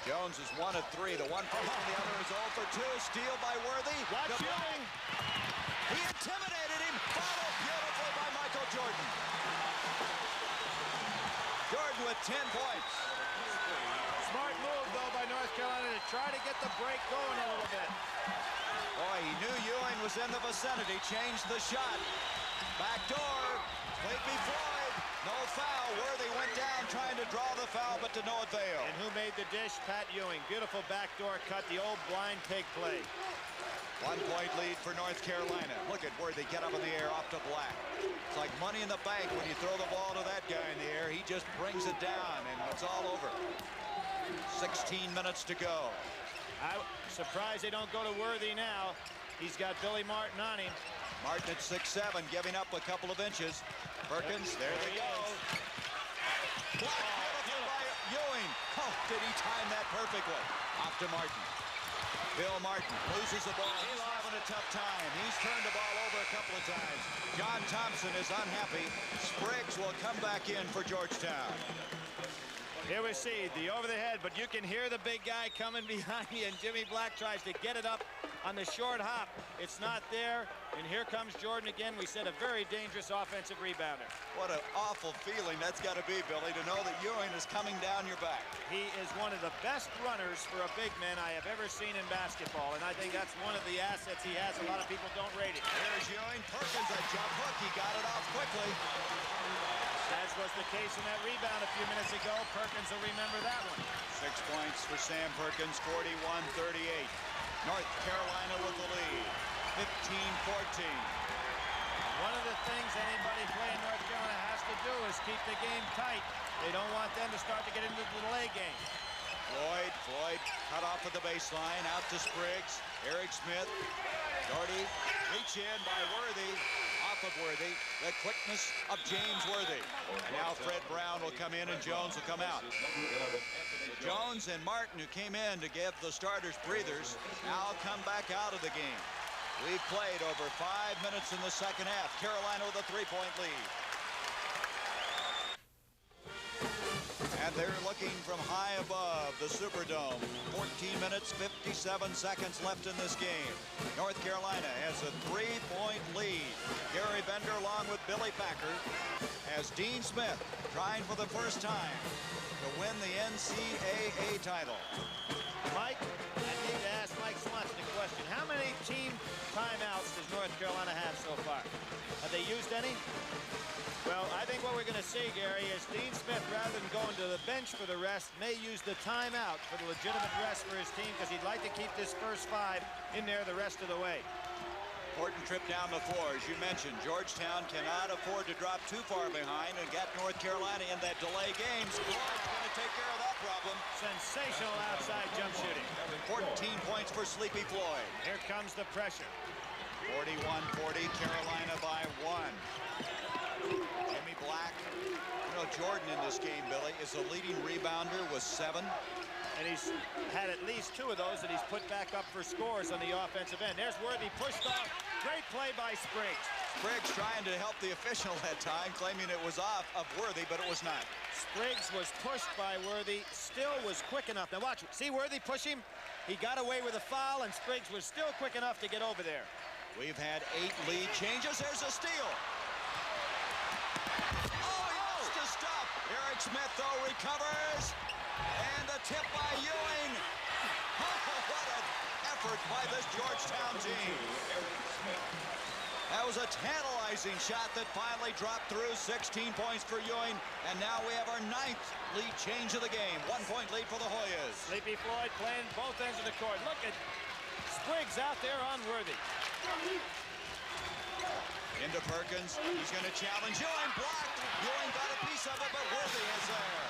Jones is 1 of 3. The one from the other is 0 for 2. Steal by Worthy. Watch Ewing. He intimidated him. Followed beautifully by Michael Jordan. Jordan with 10 points. Smart move, though, by North Carolina to try to get the break going a little bit. Boy, he knew Ewing was in the vicinity. Changed the shot. Back door. Sleepy Floyd. No foul. Worthy went down trying to draw the foul, but to no avail. And who made the dish? Pat Ewing. Beautiful backdoor cut, the old blind pig play. 1 point lead for North Carolina. Look at Worthy get up in the air off to Black. It's like money in the bank when you throw the ball to that guy in the air. He just brings it down, and it's all over. 16 minutes to go. I'm surprised they don't go to Worthy now. He's got Billy Martin on him. Martin at 6'7", giving up a couple of inches. Perkins, there they go. Black, beautiful by Ewing. Oh, did he time that perfectly? Off to Martin. Bill Martin loses the ball. He's having a tough time. He's turned the ball over a couple of times. John Thompson is unhappy. Spriggs will come back in for Georgetown. Here we see the over the head, but you can hear the big guy coming behind you, and Jimmy Black tries to get it up on the short hop. It's not there, and here comes Jordan again. We said a very dangerous offensive rebounder. What an awful feeling that's got to be, Billy, to know that Ewing is coming down your back. He is one of the best runners for a big man I have ever seen in basketball, and I think that's one of the assets he has. A lot of people don't rate it. There's Ewing. Perkins, a jump hook. He got it off quickly. As was the case in that rebound a few minutes ago. Perkins will remember that one. 6 points for Sam Perkins, 41-38. North Carolina with the lead, 15-14. One of the things anybody playing North Carolina has to do is keep the game tight. They don't want them to start to get into the delay game. Floyd cut off at the baseline, out to Spriggs. Eric Smith, Doherty, reach in by Worthy. Off of Worthy, the quickness of James Worthy. And now Fred Brown will come in and Jones will come out. Jones and Martin, who came in to give the starters breathers, now come back out of the game. We've played over 5 minutes in the second half. Carolina with a 3-point lead. And they're looking from high above the Superdome. 14 minutes, 57 seconds left in this game. North Carolina has a 3-point lead. Gary Bender along with Billy Packer as Dean Smith trying for the first time to win the NCAA title. Mike, I need to ask Mike Swanson a question. How many team timeouts does North Carolina have so far? Have they used any? Well, I think what we're going to see, Gary, is Dean Smith, rather than going to the bench for the rest, may use the timeout for the legitimate rest for his team because he'd like to keep this first 5 in there the rest of the way. Important trip down the floor. As you mentioned, Georgetown cannot afford to drop too far behind and get North Carolina in that delay game. Floyd's going to take care of that problem. Sensational outside jump shooting. 14 points for Sleepy Floyd. Here comes the pressure. 41-40, Carolina by 1. Jimmy Black, you know, Jordan in this game, Billy, is a leading rebounder with 7. And he's had at least 2 of those that he's put back up for scores on the offensive end. There's Worthy pushed off. Great play by Spriggs. Spriggs trying to help the official that time, claiming it was off of Worthy, but it was not. Spriggs was pushed by Worthy, still was quick enough. Now watch, see Worthy push him? He got away with a foul, and Spriggs was still quick enough to get over there. We've had 8 lead changes. There's a steal. Stop. Eric Smith, though, recovers. And a tip by Ewing. Oh, what an effort by this Georgetown team. That was a tantalizing shot that finally dropped through. 16 points for Ewing. And now we have our 9th lead change of the game. 1-point lead for the Hoyas. Sleepy Floyd playing both ends of the court. Look at Spriggs out there on Worthy. Into Perkins. He's going to challenge Ewing. Blocked. Ewing got a piece of it, but Worthy is there.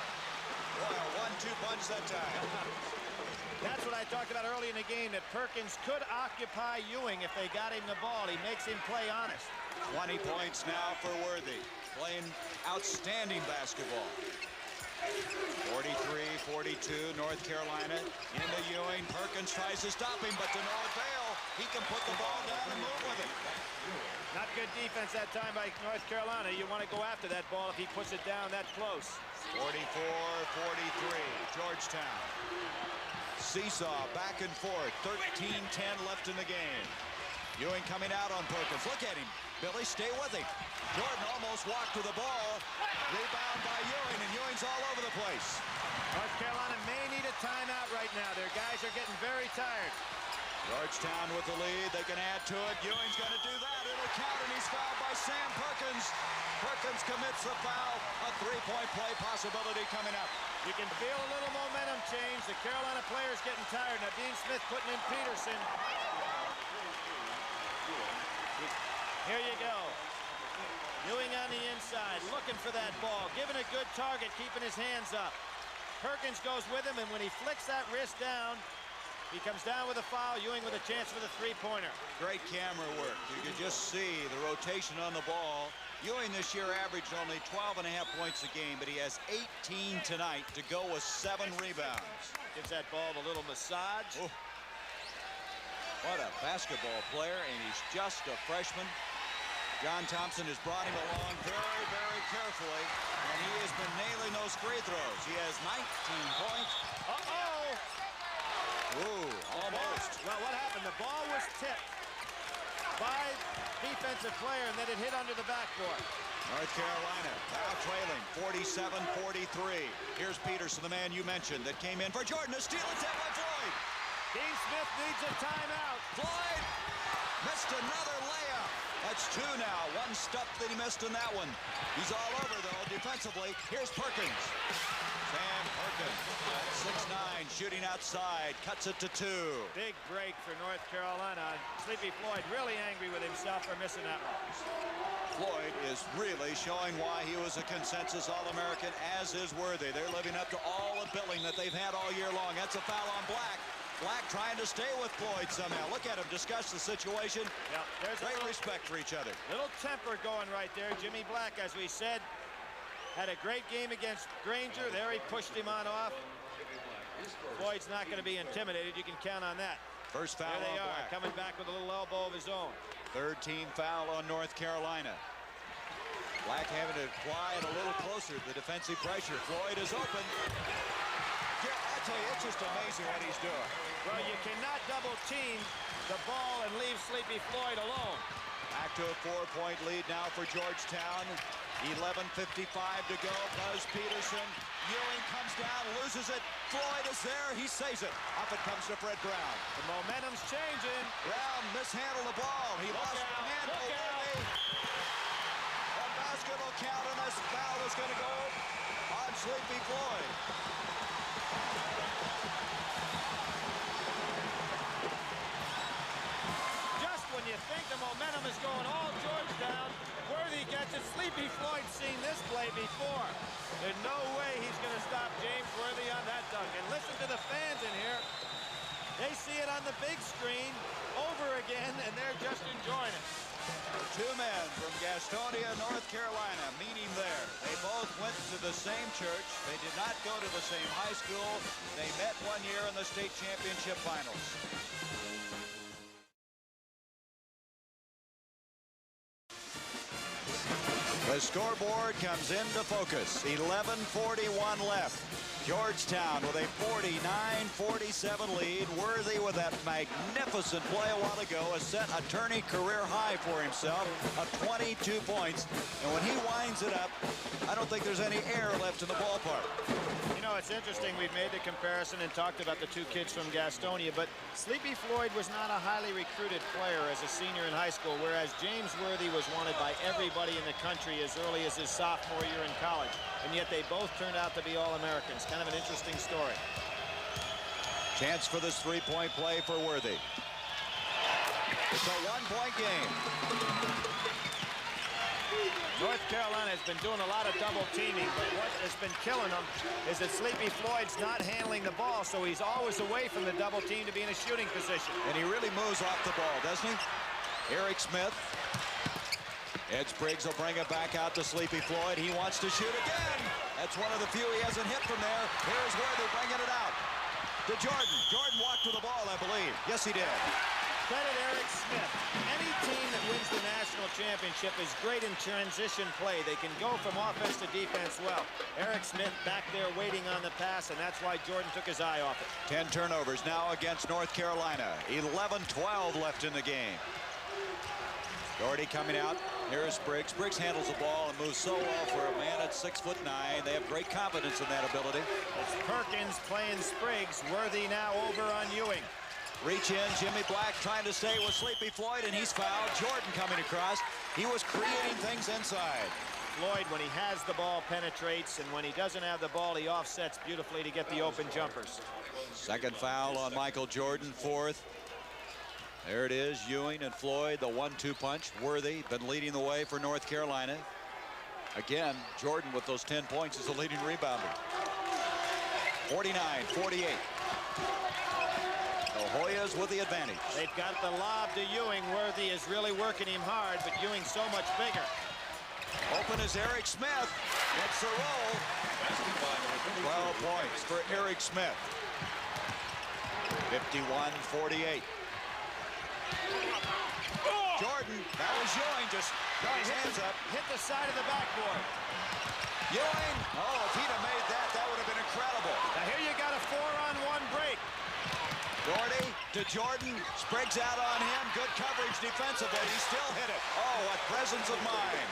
Boy, a 1-2 punch that time. That's what I talked about early in the game, that Perkins could occupy Ewing if they got him the ball. He makes him play honest. 20 points now for Worthy. Playing outstanding basketball. 43-42, North Carolina. Into Ewing. Perkins tries to stop him, but to no avail. He can put the ball down and move with it. Not good defense that time by North Carolina. You want to go after that ball if he puts it down that close. 44-43, Georgetown. Seesaw back and forth, 13-10 left in the game. Ewing coming out on Perkins. Look at him. Billy, stay with him. Jordan almost walked to the ball. Rebound by Ewing, and Ewing's all over the place. North Carolina may need a timeout right now. Their guys are getting very tired. Georgetown with the lead. They can add to it. Ewing's going to do that. It'll count, and he's fouled by Sam Perkins. Perkins commits the foul. A three-point play possibility coming up. You can feel a little momentum change. The Carolina players getting tired. Now Dean Smith putting in Peterson. Here you go. Ewing on the inside, looking for that ball, giving a good target, keeping his hands up. Perkins goes with him, and when he flicks that wrist down, he comes down with a foul. Ewing with a chance for the three-pointer. Great camera work. You can just see the rotation on the ball. Ewing this year averaged only 12.5 points a game, but he has 18 tonight to go with 7 rebounds. Gives that ball a little massage. Oh. What a basketball player, and he's just a freshman. John Thompson has brought him along very, very carefully, and he has been nailing those free throws. He has 19 points. Uh-oh! Ooh, almost. Well, what happened? The ball was tipped by defensive player, and then it hit under the backboard. North Carolina now trailing 47-43. Here's Peterson, the man you mentioned, that came in for Jordan. A steal attempt by Floyd. Dean Smith needs a timeout. Floyd missed another layup. That's 2 now. One stop that he missed in that one. He's all over, though, defensively. Here's Perkins. Sam Perkins, 6'9", shooting outside, cuts it to 2. Big break for North Carolina. Sleepy Floyd really angry with himself for missing that one. Floyd is really showing why he was a consensus All-American, as is Worthy. They're living up to all the billing that they've had all year long. That's a foul on Black. Black trying to stay with Floyd somehow. Look at him discuss the situation. Yeah, there's great respect for each other. Little temper going right there. Jimmy Black, as we said, had a great game against Granger. There he pushed him on off. Floyd's not going to be intimidated. You can count on that. First foul there they on are, Black. coming back with a little elbow of his own. Third team foul on North Carolina. Black having to apply it a little closer. The defensive pressure. Floyd is open. Yeah, I tell you, it's just amazing what he's doing. Well, you cannot double team the ball and leave Sleepy Floyd alone. Back to a 4-point lead now for Georgetown. 11:55 to go. Buzz Peterson. Ewing comes down, loses it. Floyd is there. He saves it. Up it comes to Fred Brown. The momentum's changing. Brown mishandled the ball. He lost the handle. The basket will count, and this foul is going to go on Sleepy Floyd. Just when you think the momentum is going all Georgetown, Worthy gets it. Sleepy Floyd's seen this play before. There's no way he's going to stop James Worthy on that dunk. And listen to the fans in here. They see it on the big screen over again, and they're just enjoying it. 2 men from Gastonia, North Carolina, meeting there. They both went to the same church. They did not go to the same high school. They met one year in the state championship finals. The scoreboard comes into focus. 11:41 left. Georgetown with a 49-47 lead. Worthy with that magnificent play a while ago has set a tourney career high for himself of 22 points. And when he winds it up, I don't think there's any air left in the ballpark. You know, it's interesting. We've made the comparison and talked about the 2 kids from Gastonia, but Sleepy Floyd was not a highly recruited player as a senior in high school, whereas James Worthy was wanted by everybody in the country as early as his sophomore year in college. And yet they both turned out to be All-Americans. Kind of an interesting story. Chance for this 3-point play for Worthy. It's a 1-point game. North Carolina has been doing a lot of double teaming, but what has been killing them is that Sleepy Floyd's not handling the ball, so he's always away from the double team to be in a shooting position. And he really moves off the ball, doesn't he? Eric Smith. Ed Spriggs will bring it back out to Sleepy Floyd. He wants to shoot again. That's one of the few he hasn't hit from there. Here's Worthy bringing it out to Jordan. Jordan walked to the ball, I believe. Yes, he did. Credit Eric Smith. Any team that wins the national championship is great in transition play. They can go from offense to defense well. Eric Smith back there waiting on the pass, and that's why Jordan took his eye off it. 10 turnovers now against North Carolina. 11-12 left in the game. Doherty coming out. Here's Briggs. Briggs handles the ball and moves so well for a man at 6'9". They have great confidence in that ability. It's Perkins playing Spriggs. Worthy now over on Ewing. Reach in, Jimmy Black trying to stay with Sleepy Floyd, and he's fouled. Jordan coming across. He was creating things inside. Floyd, when he has the ball, penetrates, and when he doesn't have the ball, he offsets beautifully to get the open jumpers. Second foul on Michael Jordan, fourth. There it is, Ewing and Floyd, the 1-2 punch. Worthy been leading the way for North Carolina. Again, Jordan with those 10 points is the leading rebounder. 49-48. The Hoyas with the advantage. They've got the lob to Ewing. Worthy is really working him hard, but Ewing's so much bigger. Open is Eric Smith. It's the roll. 12 points for Eric Smith. 51-48. Jordan, that was Ewing, just got his hands up. Hit the side of the backboard. Ewing, oh, if he'd have made that, that would have been incredible. Now here you got a 4-on-1 break. Doherty to Jordan, Spriggs out on him, good coverage defensively, he still hit it. Oh, what presence of mind.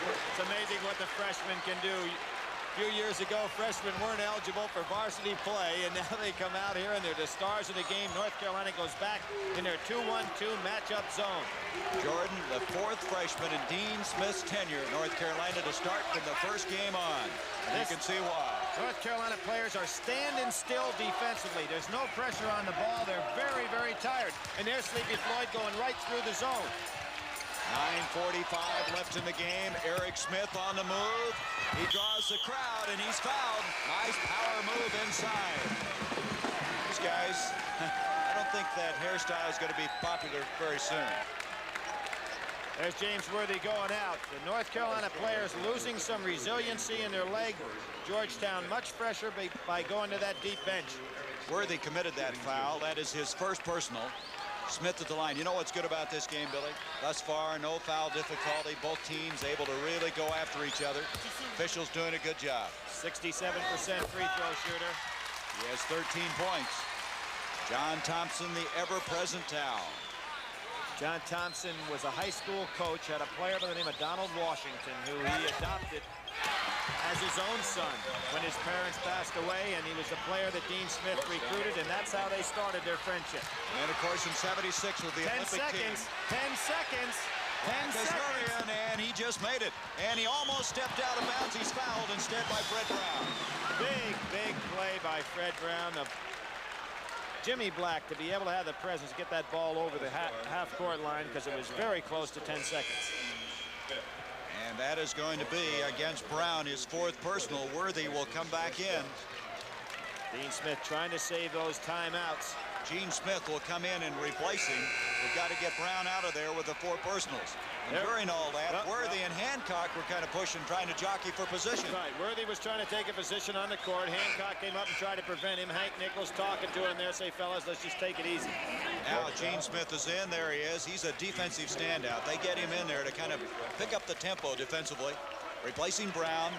It's amazing what the freshman can do. A few years ago, freshmen weren't eligible for varsity play, and now they come out here and they're the stars of the game. North Carolina goes back in their 2-1-2 matchup zone. Jordan, the fourth freshman in Dean Smith's tenure at North Carolina to start from the first game on. And you can see why. North Carolina players are standing still defensively. There's no pressure on the ball. They're very, very tired. And there's Sleepy Floyd going right through the zone. 9:45 left in the game. Eric Smith on the move. He draws the crowd, and he's fouled. Nice power move inside. These guys, I don't think that hairstyle is going to be popular very soon. There's James Worthy going out. The North Carolina players losing some resiliency in their leg. Georgetown much fresher by going to that deep bench. Worthy committed that foul. That is his first personal. Smith at the line. You know what's good about this game, Billy? Thus far, no foul difficulty. Both teams able to really go after each other. Officials doing a good job. 67% free throw shooter. He has 13 points. John Thompson, the ever-present towel. John Thompson was a high school coach, had a player by the name of Donald Washington, who he adopted as his own son when his parents passed away, and he was the player that Dean Smith recruited, and that's how they started their friendship. And of course in '76 with the Olympic team. 10 seconds. 10 seconds. And he just made it. And he almost stepped out of bounds. He's fouled instead by Fred Brown. Big play by Fred Brown. Jimmy Black to be able to have the presence, get that ball over the half-court line, because it was very close to 10 seconds. And that is going to be against Brown, his fourth personal. Worthy will come back in. Dean Smith trying to save those timeouts. Gene Smith will come in and replace him. We've got to get Brown out of there with the four personals. And during all that, Worthy and Hancock were kind of pushing, trying to jockey for position. Right, Worthy was trying to take a position on the court. Hancock came up and tried to prevent him. Hank Nichols talking to him there, say, fellas, let's just take it easy. Now Gene Smith is in. There he is. He's a defensive standout. They get him in there to kind of pick up the tempo defensively. Replacing Brown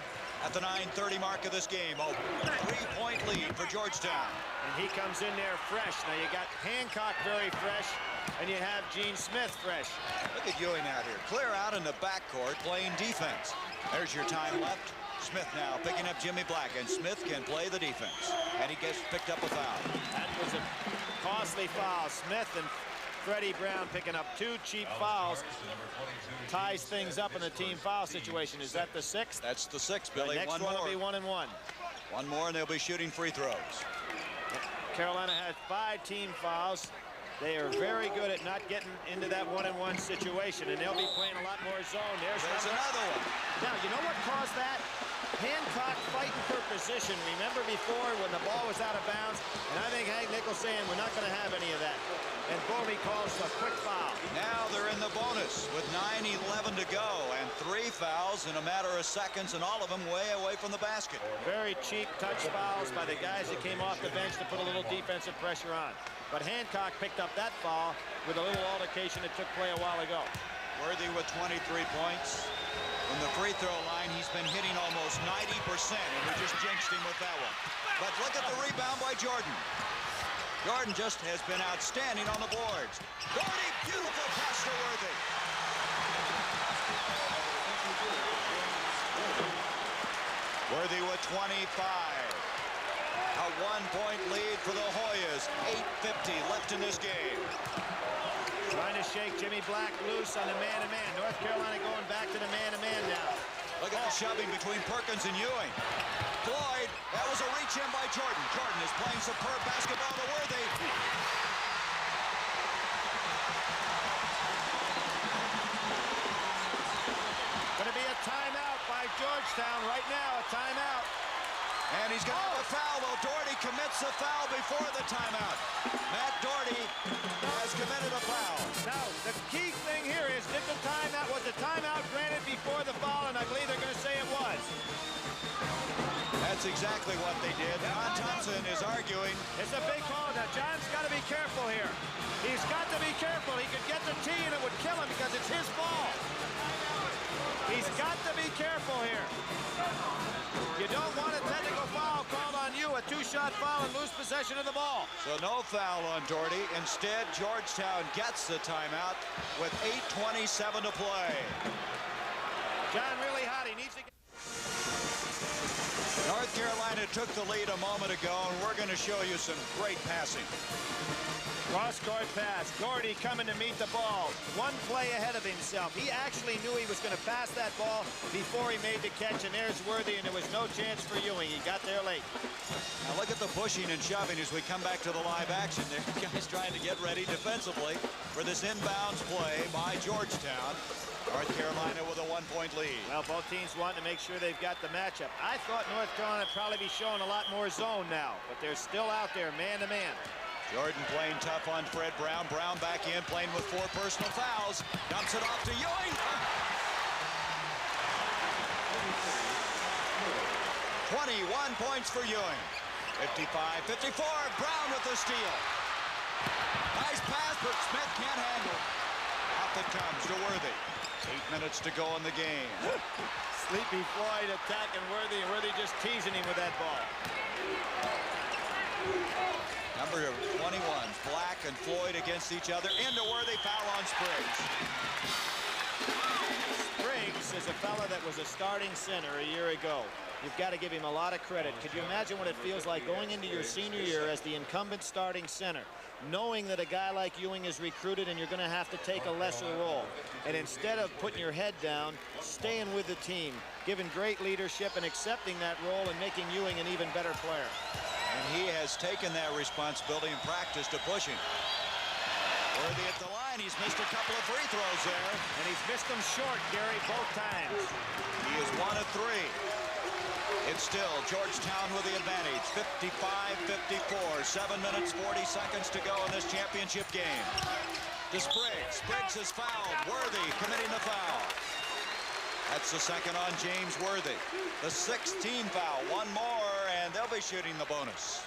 at the 9:30 mark of this game. A 3-point lead for Georgetown. And he comes in there fresh. Now you got Hancock very fresh, and you have Gene Smith fresh. Look at Ewing out here. Clear out in the backcourt playing defense. There's your time left. Smith now picking up Jimmy Black, and Smith can play the defense. And he gets picked up a foul. That was a costly foul. Smith and Freddie Brown picking up 2 cheap fouls. Ties things up in the team foul situation. Is that the 6th? That's the 6th, Billy. The next one will be 1 and 1. One more, and they'll be shooting free throws. Carolina has 5 team fouls. They are very good at not getting into that 1-and-1 situation, and they'll be playing a lot more zone. There's another one. Now, you know what caused that? Hancock fighting for position. Remember before when the ball was out of bounds? And I think Hank Nichols saying we're not going to have any of that. And Bowlby calls a quick foul. Now they're in the bonus with 9:11 to go, and 3 fouls in a matter of seconds, and all of them way away from the basket. Very cheap touch fouls by the guys that came off the bench to put a little defensive pressure on. But Hancock picked up that foul with a little altercation that took play a while ago. Worthy with 23 points. From the free throw line, he's been hitting almost 90%, and we just jinxed him with that one. But look at the rebound by Jordan. Jordan just has been outstanding on the boards. Gordy, beautiful pass to Worthy. Worthy with 25. A 1-point lead for the Hoyas. 8:50 left in this game. Trying to shake Jimmy Black loose on the man-to-man. North Carolina going back to the man-to-man now. Look at the shoving between Perkins and Ewing. Floyd, that was a reach in by Jordan. Jordan is playing superb basketball to Worthy. Going to be a timeout by Georgetown right now, a timeout. And he's going to have a foul, though. Doherty commits a foul before the timeout. Matt Doherty has committed a foul. Now, the key thing here is, was the timeout granted before the foul? And I believe they're going to say it was. That's exactly what they did. John Thompson is arguing. It's a big call. Now, John's got to be careful here. He's got to be careful. He could get the tee and it would kill him because it's his ball. He's got to be careful here. You don't want a technical foul called on you, a two-shot foul and lose possession of the ball. So no foul on Doherty. Instead, Georgetown gets the timeout with 8:27 to play. John really hot. He needs to get... North Carolina took the lead a moment ago, and we're going to show you some great passing. Cross-court pass. Doherty coming to meet the ball. One play ahead of himself. He actually knew he was going to pass that ball before he made the catch, and there's Worthy, and there was no chance for Ewing. He got there late. Now look at the pushing and shoving as we come back to the live action. There, guys trying to get ready defensively for this inbounds play by Georgetown. North Carolina with a 1-point lead. Well, both teams want to make sure they've got the matchup. I thought North Carolina would probably be showing a lot more zone now, but they're still out there man-to-man. Jordan playing tough on Fred Brown. Brown back in, playing with 4 personal fouls. Dumps it off to Ewing. 21 points for Ewing. 55-54. Brown with the steal. Nice pass, but Smith can't handle. Up it comes to Worthy. 8 minutes to go in the game. Sleepy Floyd attacking Worthy, and Worthy just teasing him with that ball. Number 21, Black and Floyd against each other. Into Worthy, foul on Spriggs. Spriggs is a fella that was a starting center a year ago. You've got to give him a lot of credit. Could you imagine what it feels like going into your senior year as the incumbent starting center, knowing that a guy like Ewing is recruited and you're going to have to take a lesser role, and instead of putting your head down, staying with the team, giving great leadership and accepting that role and making Ewing an even better player. And he has taken that responsibility in practice to pushing. Worthy at the line. He's missed a couple of free throws there. And he's missed them short, Gary, both times. He is 1 of 3. It's still Georgetown with the advantage. 55-54. 7 minutes, 40 seconds to go in this championship game. To Spriggs. Spriggs is fouled. Worthy committing the foul. That's the second on James Worthy. The 16th foul. One more, and they'll be shooting the bonus.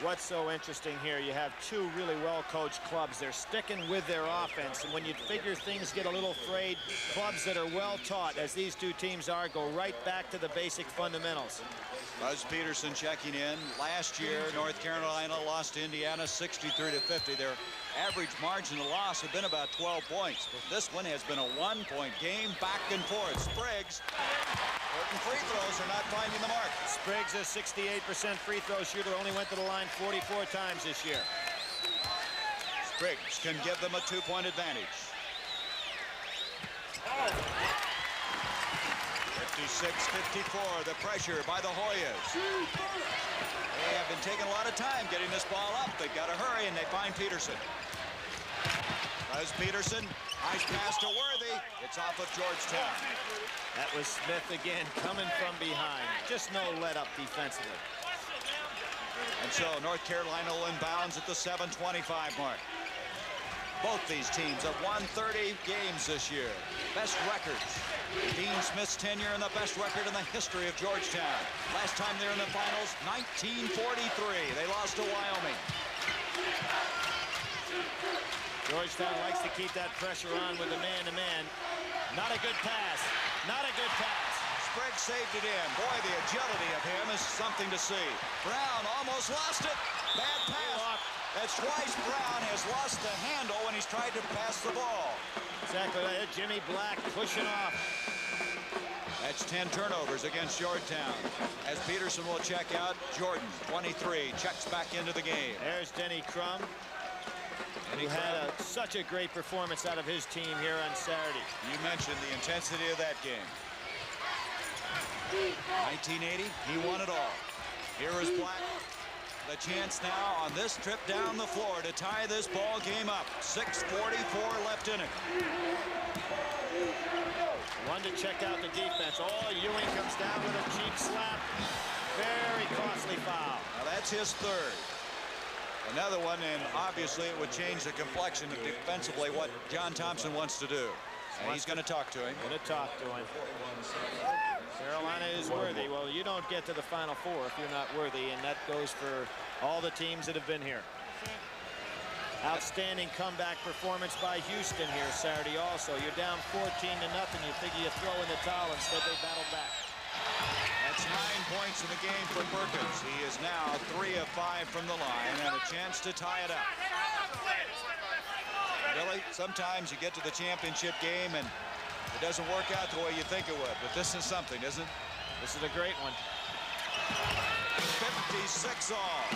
What's so interesting here, you have two really well-coached clubs. They're sticking with their offense, and when you'd figure things get a little frayed, clubs that are well-taught, as these two teams are, go right back to the basic fundamentals. Buzz Peterson checking in. Last year, North Carolina lost to Indiana 63-50. Their average margin of loss had been about 12 points. But this one has been a 1-point game, back and forth. Spriggs, certain free throws are not finding the mark. Spriggs, a 68% free throw shooter, only went to the line 44 times this year. Spriggs can give them a 2-point advantage. 56-54, the pressure by the Hoyas. They have been taking a lot of time getting this ball up. They've got to hurry, and they find Peterson. Buzz Peterson, nice pass to Worthy. It's off of Georgetown. That was Smith again, coming from behind. Just no let-up defensively. And so North Carolina will inbounds at the 7:25 mark. Both these teams have won 30 games this year. Best records. Dean Smith's tenure and the best record in the history of Georgetown. Last time they were in the finals, 1943. They lost to Wyoming. Georgetown likes to keep that pressure on with the man-to-man. Not a good pass. Not a good pass. Sprague saved it in. Boy, the agility of him is something to see. Brown almost lost it. Bad pass. That's twice Brown has lost the handle when he's tried to pass the ball. Exactly right. Jimmy Black pushing off. That's 10 turnovers against Georgetown. As Peterson will check out, Jordan, 23, checks back into the game. There's Denny Crum. Who had such a great performance out of his team here on Saturday. You mentioned the intensity of that game. 1980, he won it all. Here is Black. The chance now on this trip down the floor to tie this ball game up. 6:44 left in it. One to check out the defense. Oh, Ewing comes down with a cheap slap. Very costly foul. Now that's his third. Another one, and obviously it would change the complexion of defensively what John Thompson wants to do. And he's going to talk to him. Going to talk to him. Carolina is worthy. Well, you don't get to the Final Four if you're not worthy, and that goes for all the teams that have been here. Outstanding comeback performance by Houston here Saturday also. You're down 14-0. You figure you throw in the towel. Instead, they battle back. That's 9 points in the game for Perkins. He is now 3 of 5 from the line and a chance to tie it up. Billy, sometimes you get to the championship game and it doesn't work out the way you think it would, but this is something, isn't it? This is a great one. 56 all.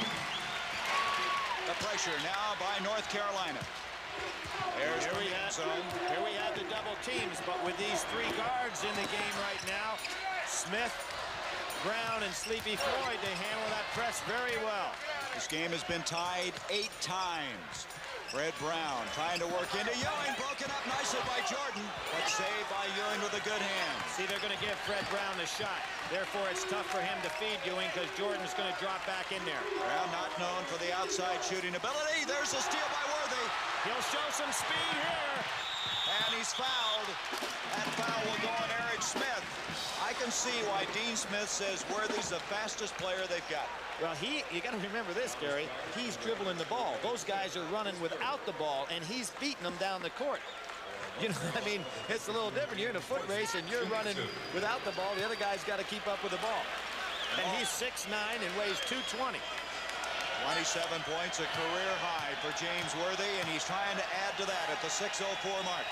The pressure now by North Carolina. There's Here we have the double teams, but with these 3 guards in the game right now, Smith, Brown, and Sleepy Floyd, they handle that press very well. This game has been tied 8 times. Fred Brown trying to work into Ewing, broken up nicely by Jordan, but saved by Ewing with a good hand. See, they're going to give Fred Brown the shot. Therefore, it's tough for him to feed Ewing because Jordan's going to drop back in there. Brown not known for the outside shooting ability. There's a steal by Worthy. He'll show some speed here. And he's fouled. That foul will go on Eric Smith. I can see why Dean Smith says Worthy's the fastest player they've got. Well, you got to remember this, Gary. He's dribbling the ball. Those guys are running without the ball, and he's beating them down the court. You know, I mean, it's a little different. You're in a foot race, and you're running without the ball. The other guy's got to keep up with the ball. And he's 6'9" and weighs 220. 27 points, a career high for James Worthy, and he's trying to add to that at the 6:04 mark.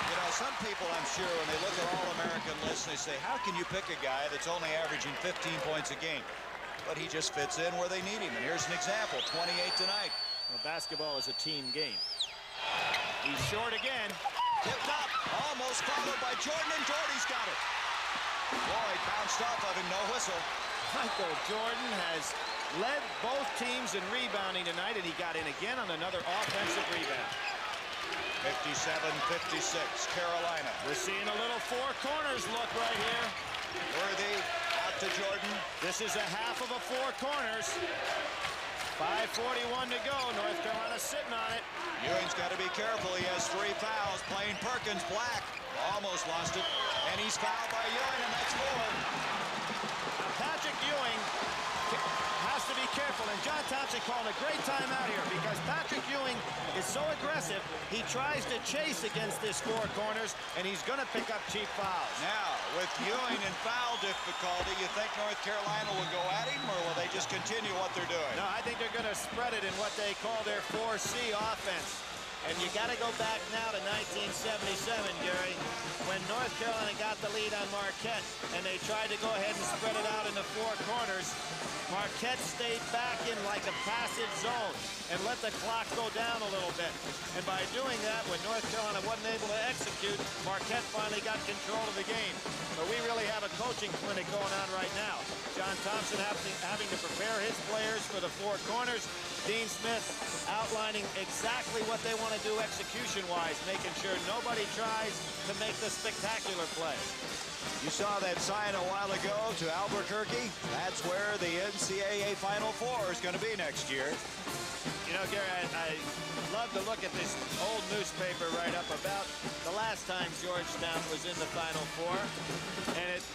You know, some people, I'm sure, when they look at All-American lists, they say, how can you pick a guy that's only averaging 15 points a game? But he just fits in where they need him. And here's an example, 28 tonight. Well, basketball is a team game. He's short again. Tipped up, almost followed by Jordan, and Doherty's got it. Floyd bounced off of him, no whistle. Michael Jordan has led both teams in rebounding tonight, and he got in again on another offensive rebound. 57-56, Carolina. We're seeing a little 4 corners look right here. Worthy out to Jordan. This is a half of a 4 corners. 5:41 to go. North Carolina sitting on it. Ewing's got to be careful. He has 3 fouls. Playing Perkins. Black almost lost it. And he's fouled by Ewing, and that's 4. Now Patrick Ewing has to be careful, and John Thompson called a great timeout here because Patrick Ewing is so aggressive. He tries to chase against this 4 corners, and he's going to pick up cheap fouls. Now, with Ewing in foul difficulty, you think North Carolina will go at him, or will they just continue what they're doing? No, I think they're going to spread it in what they call their 4C offense. And you got to go back now to 1977, Gary, when North Carolina got the lead on Marquette, and they tried to go ahead and spread it out into 4 corners. Marquette stayed back in like a passive zone and let the clock go down a little bit. And by doing that, when North Carolina wasn't able to execute, Marquette finally got control of the game. So we really have a coaching clinic going on right now. John Thompson having to prepare his players for the 4 corners. Dean Smith outlining exactly what they want to do execution-wise, making sure nobody tries to make the spectacular play. You saw that sign a while ago to Albuquerque. That's where the NCAA Final Four is going to be next year. You know, Gary, I love to look at this old newspaper write-up about the last last time Georgetown was in the Final Four.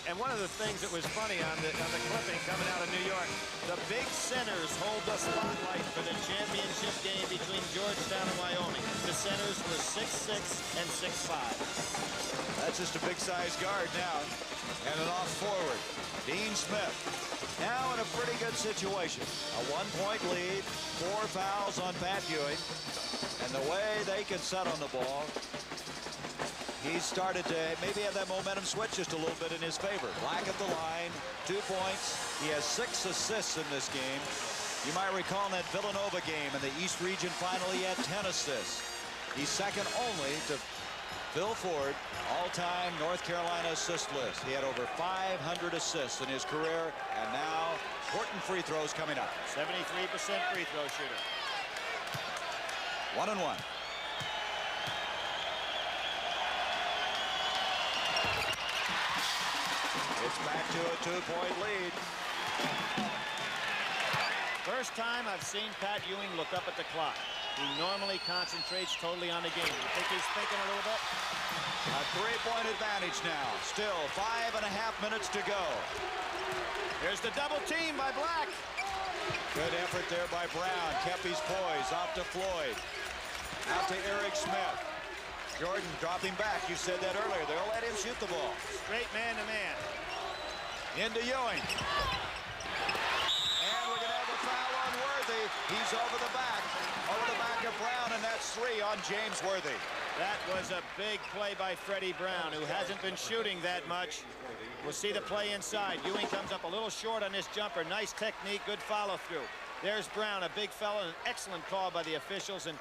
And one of the things that was funny on the clipping coming out of New York, the big centers hold the spotlight for the championship game between Georgetown and Wyoming. The centers were 6'6" and 6'5". That's just a big-sized guard now. And an off forward. Dean Smith now in a pretty good situation. A 1-point lead, 4 fouls on Pat Ewing. And the way they can set on the ball, he started to maybe have that momentum switch just a little bit in his favor. Black at the line, 2 points. He has 6 assists in this game. You might recall in that Villanova game in the East Region final, he had 10 assists. He's second only to Phil Ford, all-time North Carolina assist list. He had over 500 assists in his career, and now important free throws coming up. 73% free throw shooter. 1-1. It's back to a 2-point lead. First time I've seen Pat Ewing look up at the clock. He normally concentrates totally on the game. You think he's thinking a little bit? A 3-point advantage now. Still 5.5 minutes to go. Here's the double team by Black. Good effort there by Brown. Kept his poise. Off to Floyd. Out to Eric Smith. Jordan dropping back. You said that earlier. They'll let him shoot the ball. Straight man-to-man. Into Ewing. And we're going to have a foul on Worthy. He's over the back of Brown, and that's 3 on James Worthy. That was a big play by Freddie Brown, who hasn't been shooting that much. We'll see the play inside. Ewing comes up a little short on this jumper. Nice technique, good follow-through. There's Brown, a big fella, an excellent call by the officials. And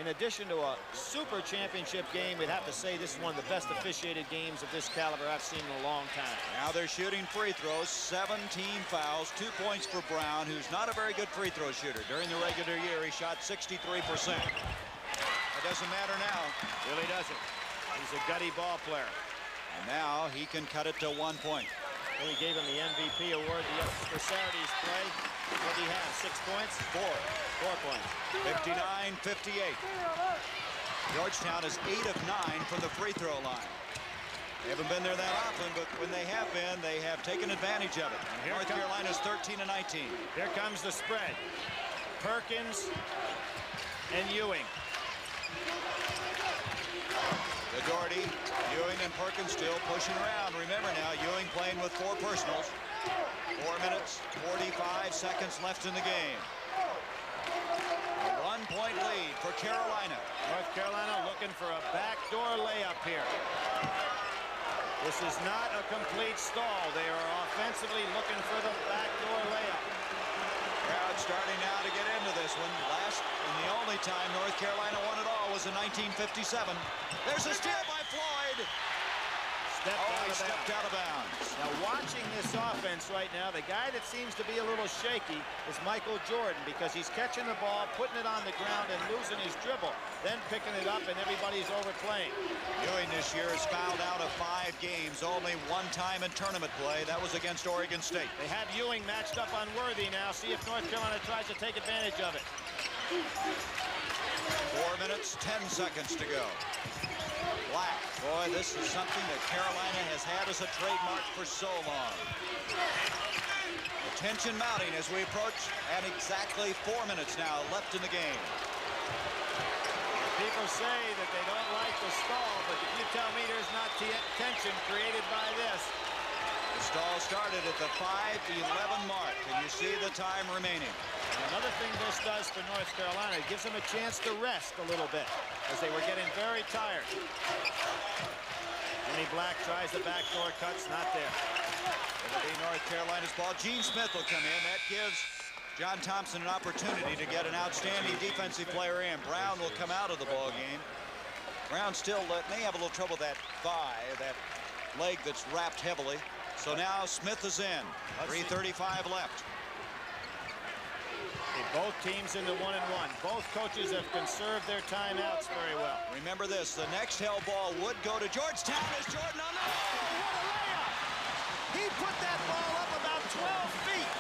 in addition to a super championship game, we'd have to say this is one of the best officiated games of this caliber I've seen in a long time. Now they're shooting free throws, 17 fouls, 2 points for Brown, who's not a very good free throw shooter. During the regular year, he shot 63%. It doesning matter now. Really doesn't. He's a gutty ball player. And now he can cut it to 1 point. Well, he gave him the MVP award for Saturday's play. What did he have, 6 points? 4 points. 59-58. Georgetown is 8 of 9 from the free throw line. They haven't been there that often, but when they have been, they have taken advantage of it. North Carolina's 13-19. Here comes the spread. Perkins and Ewing. The Doherty, Ewing and Perkins still pushing around. Remember now, Ewing playing with 4 personals. 4 minutes, 45 seconds left in the game. A 1-point lead for Carolina. North Carolina looking for a backdoor layup here. This is not a complete stall. They are offensively looking for the backdoor layup. Crowd starting now to get into this one. Last and the only time North Carolina won it all was in 1957. There's a steal by Floyd. Stepped out of bounds. Now watching this offense right now, the guy that seems to be a little shaky is Michael Jordan, because he's catching the ball, putting it on the ground, and losing his dribble, then picking it up, and everybody's overplaying. Ewing this year has fouled out of 5 games, only 1 time in tournament play. That was against Oregon State. They have Ewing matched up on Worthy now. See if North Carolina tries to take advantage of it. 4 minutes, 10 seconds to go. Black. Boy, this is something that Carolina has had as a trademark for so long. The tension mounting as we approach, and exactly 4 minutes now left in the game. People say that they don't like the stall, but if you tell me there's not tension created by this. The stall started at the 5:11 mark, and you see the time remaining. Another thing this does for North Carolina, it gives them a chance to rest a little bit, as they were getting very tired. Jimmy Black tries the backdoor cuts, not there. It'll be North Carolina's ball. Gene Smith will come in. That gives John Thompson an opportunity to get an outstanding defensive player in. Brown will come out of the ball game. Brown still may have a little trouble with that thigh, that leg that's wrapped heavily. So now Smith is in. 3:35 left. Both teams into 1-1. Both coaches have conserved their timeouts very well. Remember this, the next held ball would go to Georgetown as Jordan on the... Oh, what a layup! He put that ball up about 12 feet.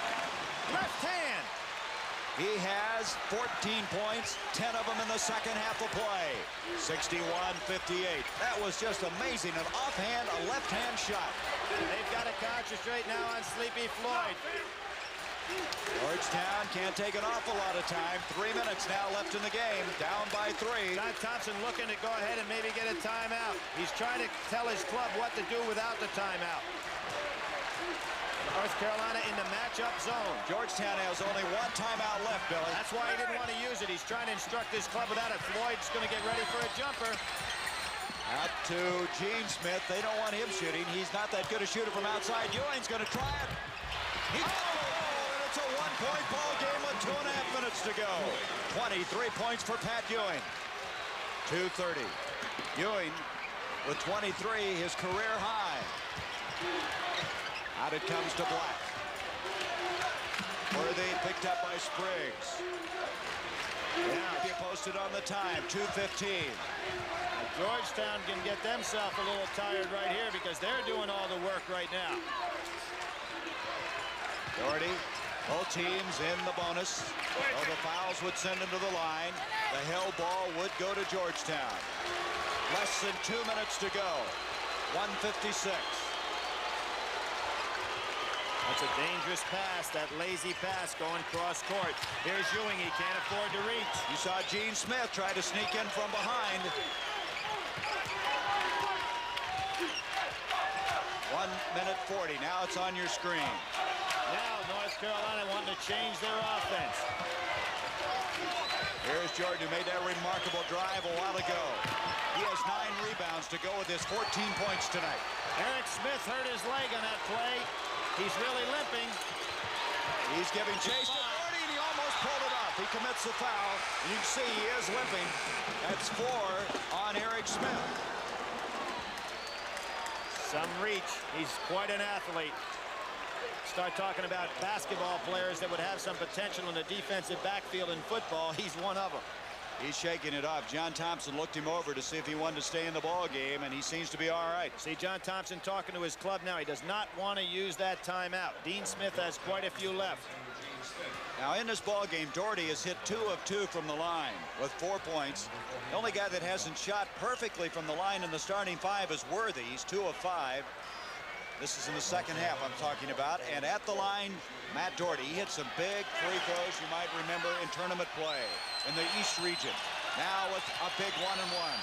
Left hand. He has 14 points, 10 of them in the second half of play. 61-58. That was just amazing. An offhand, a left-hand shot. They've got to concentrate now on Sleepy Floyd. Georgetown can't take an awful lot of time. 3 minutes now left in the game. Down by 3. John Thompson looking to go ahead and maybe get a timeout. He's trying to tell his club what to do without the timeout. North Carolina in the matchup zone. Georgetown has only 1 timeout left, Billy. That's why he didn't want to use it. He's trying to instruct his club without it. Floyd's going to get ready for a jumper. Out to Gene Smith. They don't want him shooting. He's not that good a shooter from outside. Ewing's going to try it. It's a 1-point ball game with 2.5 minutes to go. 23 points for Pat Ewing. 2:30. Ewing with 23, his career high. Out it comes to Black. Worthy picked up by Spriggs. Now he posted on the time. 2:15. Georgetown can get themselves a little tired right here because they're doing all the work right now. Doherty, both teams in the bonus. So the fouls would send them to the line. The held ball would go to Georgetown. Less than 2 minutes to go. 1:56. That's a dangerous pass, that lazy pass going cross court. Here's Ewing, he can't afford to reach. You saw Gene Smith try to sneak in from behind. 1:40. Now it's on your screen. Now North Carolina wanting to change their offense. Here's Jordan, who made that remarkable drive a while ago. He has 9 rebounds to go with his 14 points tonight. Eric Smith hurt his leg on that play. He's really limping. He's giving chase to Doherty, and he almost pulled it off. He commits the foul, and you can see he is limping. That's 4 on Eric Smith. Some reach. He's quite an athlete. Start talking about basketball players that would have some potential in the defensive backfield in football. He's one of them. He's shaking it off. John Thompson looked him over to see if he wanted to stay in the ball game, and he seems to be all right. See John Thompson talking to his club now. He does not want to use that timeout. Dean Smith has quite a few left. Now in this ball game, Doherty has hit 2 of 2 from the line with 4 points. The only guy that hasn't shot perfectly from the line in the starting 5 is Worthy. He's 2 of 5. This is in the second half I'm talking about. And at the line, Matt Doherty. He hit some big free throws you might remember in tournament play in the East region. Now with a big 1-and-1.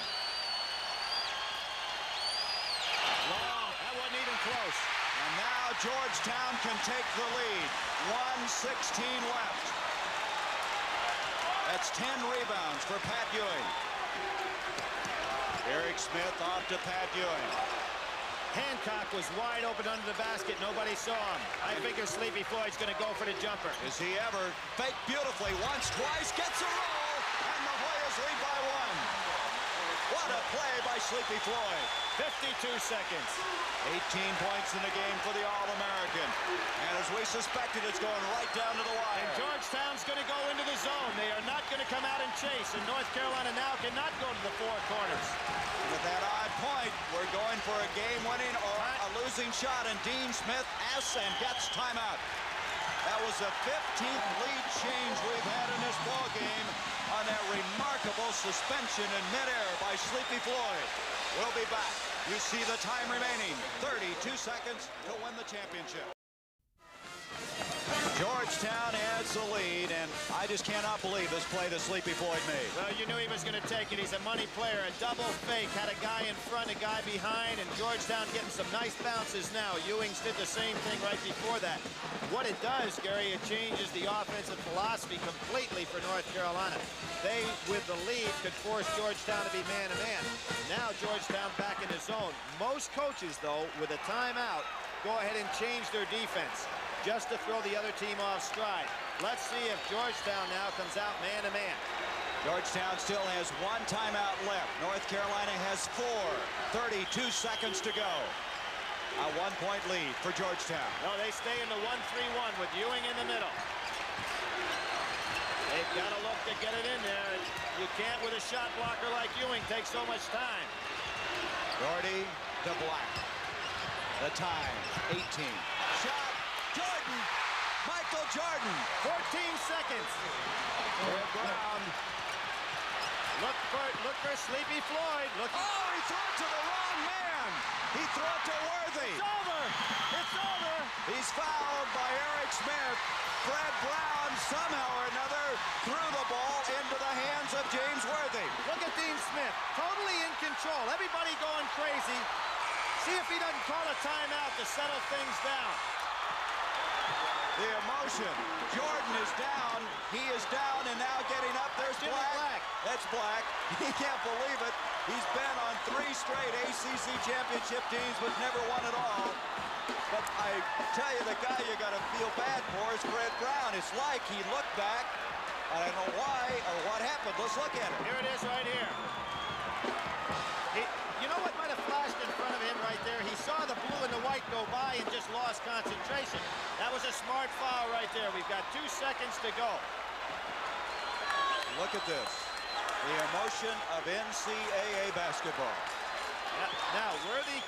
Long. That wasn't even close. And now Georgetown can take the lead. 1:16 left. That's 10 rebounds for Pat Ewing. Eric Smith off to Pat Ewing. Hancock was wide open under the basket. Nobody saw him. I figure Sleepy Floyd's going to go for the jumper. Is he ever? Fake beautifully once, twice, gets a roll, and the Hoyas lead by 1. What a play by Sleepy Floyd. 52 seconds. 18 points in the game for the All-American. And as we suspected, it's going right down to the wire. And Georgetown's going to go into the zone. They are not going to come out and chase. And North Carolina now cannot go to the 4 corners. With that odd point, we're going for a game-winning or a losing shot. And Dean Smith asks and gets timeout. That was the 15th lead change we've had in this ball game on that remarkable suspension in midair by Sleepy Floyd. We'll be back. You see the time remaining. 32 seconds to win the championship. Georgetown adds the lead, and I just cannot believe this play that Sleepy Floyd made. Well, you knew he was going to take it. He's a money player. A double fake. Had a guy in front, a guy behind, and Georgetown getting some nice bounces now. Ewing's did the same thing right before that. What it does, Gary, it changes the offensive philosophy completely for North Carolina. They, with the lead, could force Georgetown to be man-to-man. Now Georgetown back in the zone. Most coaches, though, with a timeout, go ahead and change their defense just to throw the other team off stride. Let's see if Georgetown now comes out man-to-man. Georgetown still has 1 timeout left. North Carolina has 4. 32 seconds to go. A 1-point lead for Georgetown. No, they stay in the 1-3-1 with Ewing in the middle. They've got to look to get it in there. You can't, with a shot blocker like Ewing, take so much time. Doherty to Black. The time, 18. Shot. Jordan, Michael Jordan. 14 seconds. Brown Look for Sleepy Floyd. Look. Oh, he threw it to the wrong man. He threw it to Worthy. It's over. It's over. He's fouled by Eric Smith. Fred Brown somehow or another threw the ball into the hands of James Worthy. Look at Dean Smith, totally in control. Everybody going crazy. See if he doesn't call a timeout to settle things down. The emotion. Jordan is down. He is down and now getting up. There's Black. That's Black. He can't believe it. He's been on 3 straight ACC championship teams but never won at all. But I tell you, the guy you got to feel bad for is Fred Brown. It's like he looked back. I don't know why or what happened. Let's look at it. Here it is right here. You know what might have flashed in front of him right there? He saw the blue and the white go by and just lost concentration. That was a smart foul right there. We've got 2 seconds to go. Look at this. The emotion of NCAA basketball. Now, Worthy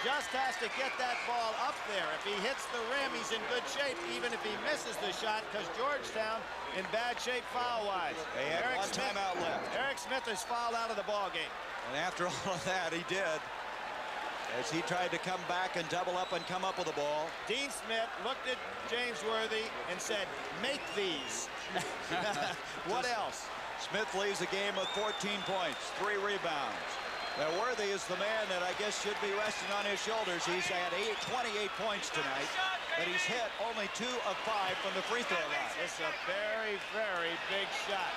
just has to get that ball up there. If he hits the rim, he's in good shape, even if he misses the shot, because Georgetown in bad shape foul-wise. They have one timeout left. Eric Smith is fouled out of the ball game. And after all of that, he did. As he tried to come back and double up and come up with the ball. Dean Smith looked at James Worthy and said, make these. What else? Smith leads the game with 14 points, 3 rebounds. Now, Worthy is the man that I guess should be resting on his shoulders. He's had 28 points tonight, but he's hit only 2 of 5 from the free throw line. It's a very, very big shot.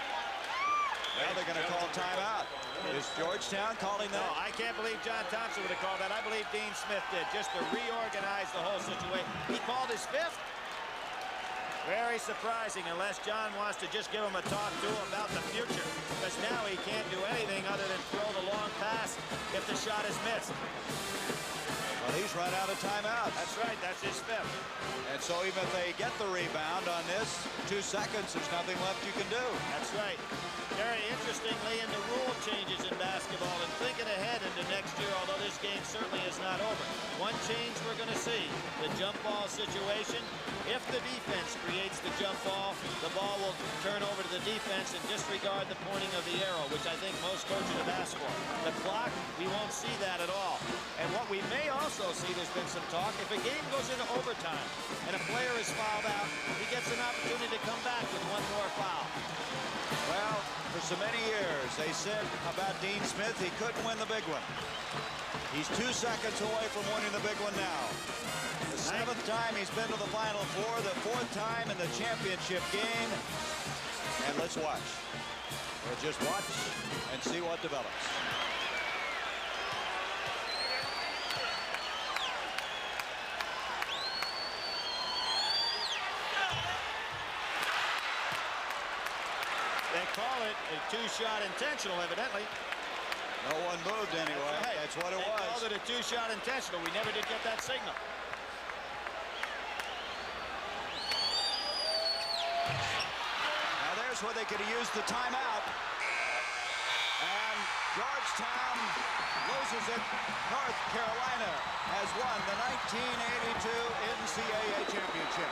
Now they're going to call timeout. Is Georgetown calling that? No, I can't believe John Thompson would have called that. I believe Dean Smith did, just to reorganize the whole situation. He called his 5th. Very surprising, unless John wants to just give him a talk to about the future, because now he can't do anything other than throw the long pass if the shot is missed. Well, he's run out of timeouts. That's right, that's his 5th. And so even if they get the rebound on this, 2 seconds, there's nothing left you can do. That's right. Very interestingly, in the rule changes in basketball and thinking ahead into next year, although this game certainly is not over. One change we're going to see, the jump ball situation. If the defense creates the jump ball will turn over to the defense and disregard the pointing of the arrow, which I think most coaches have asked for. The clock, we won't see that at all. And what we may also see, there's been some talk, if a game goes into overtime and a player is fouled out, he gets an opportunity to come back with 1 more foul. Well, for so many years, they said about Dean Smith, he couldn't win the big one. He's 2 seconds away from winning the big one now. The 7th time he's been to the Final Four, the 4th time in the championship game. And let's watch. We'll just watch and see what develops. They call it a 2-shot intentional, evidently. No one moved anyway. That's what it was. They called it a 2-shot intentional. We never did get that signal. Now there's where they could have used the timeout. And Georgetown loses it. North Carolina has won the 1982 NCAA championship.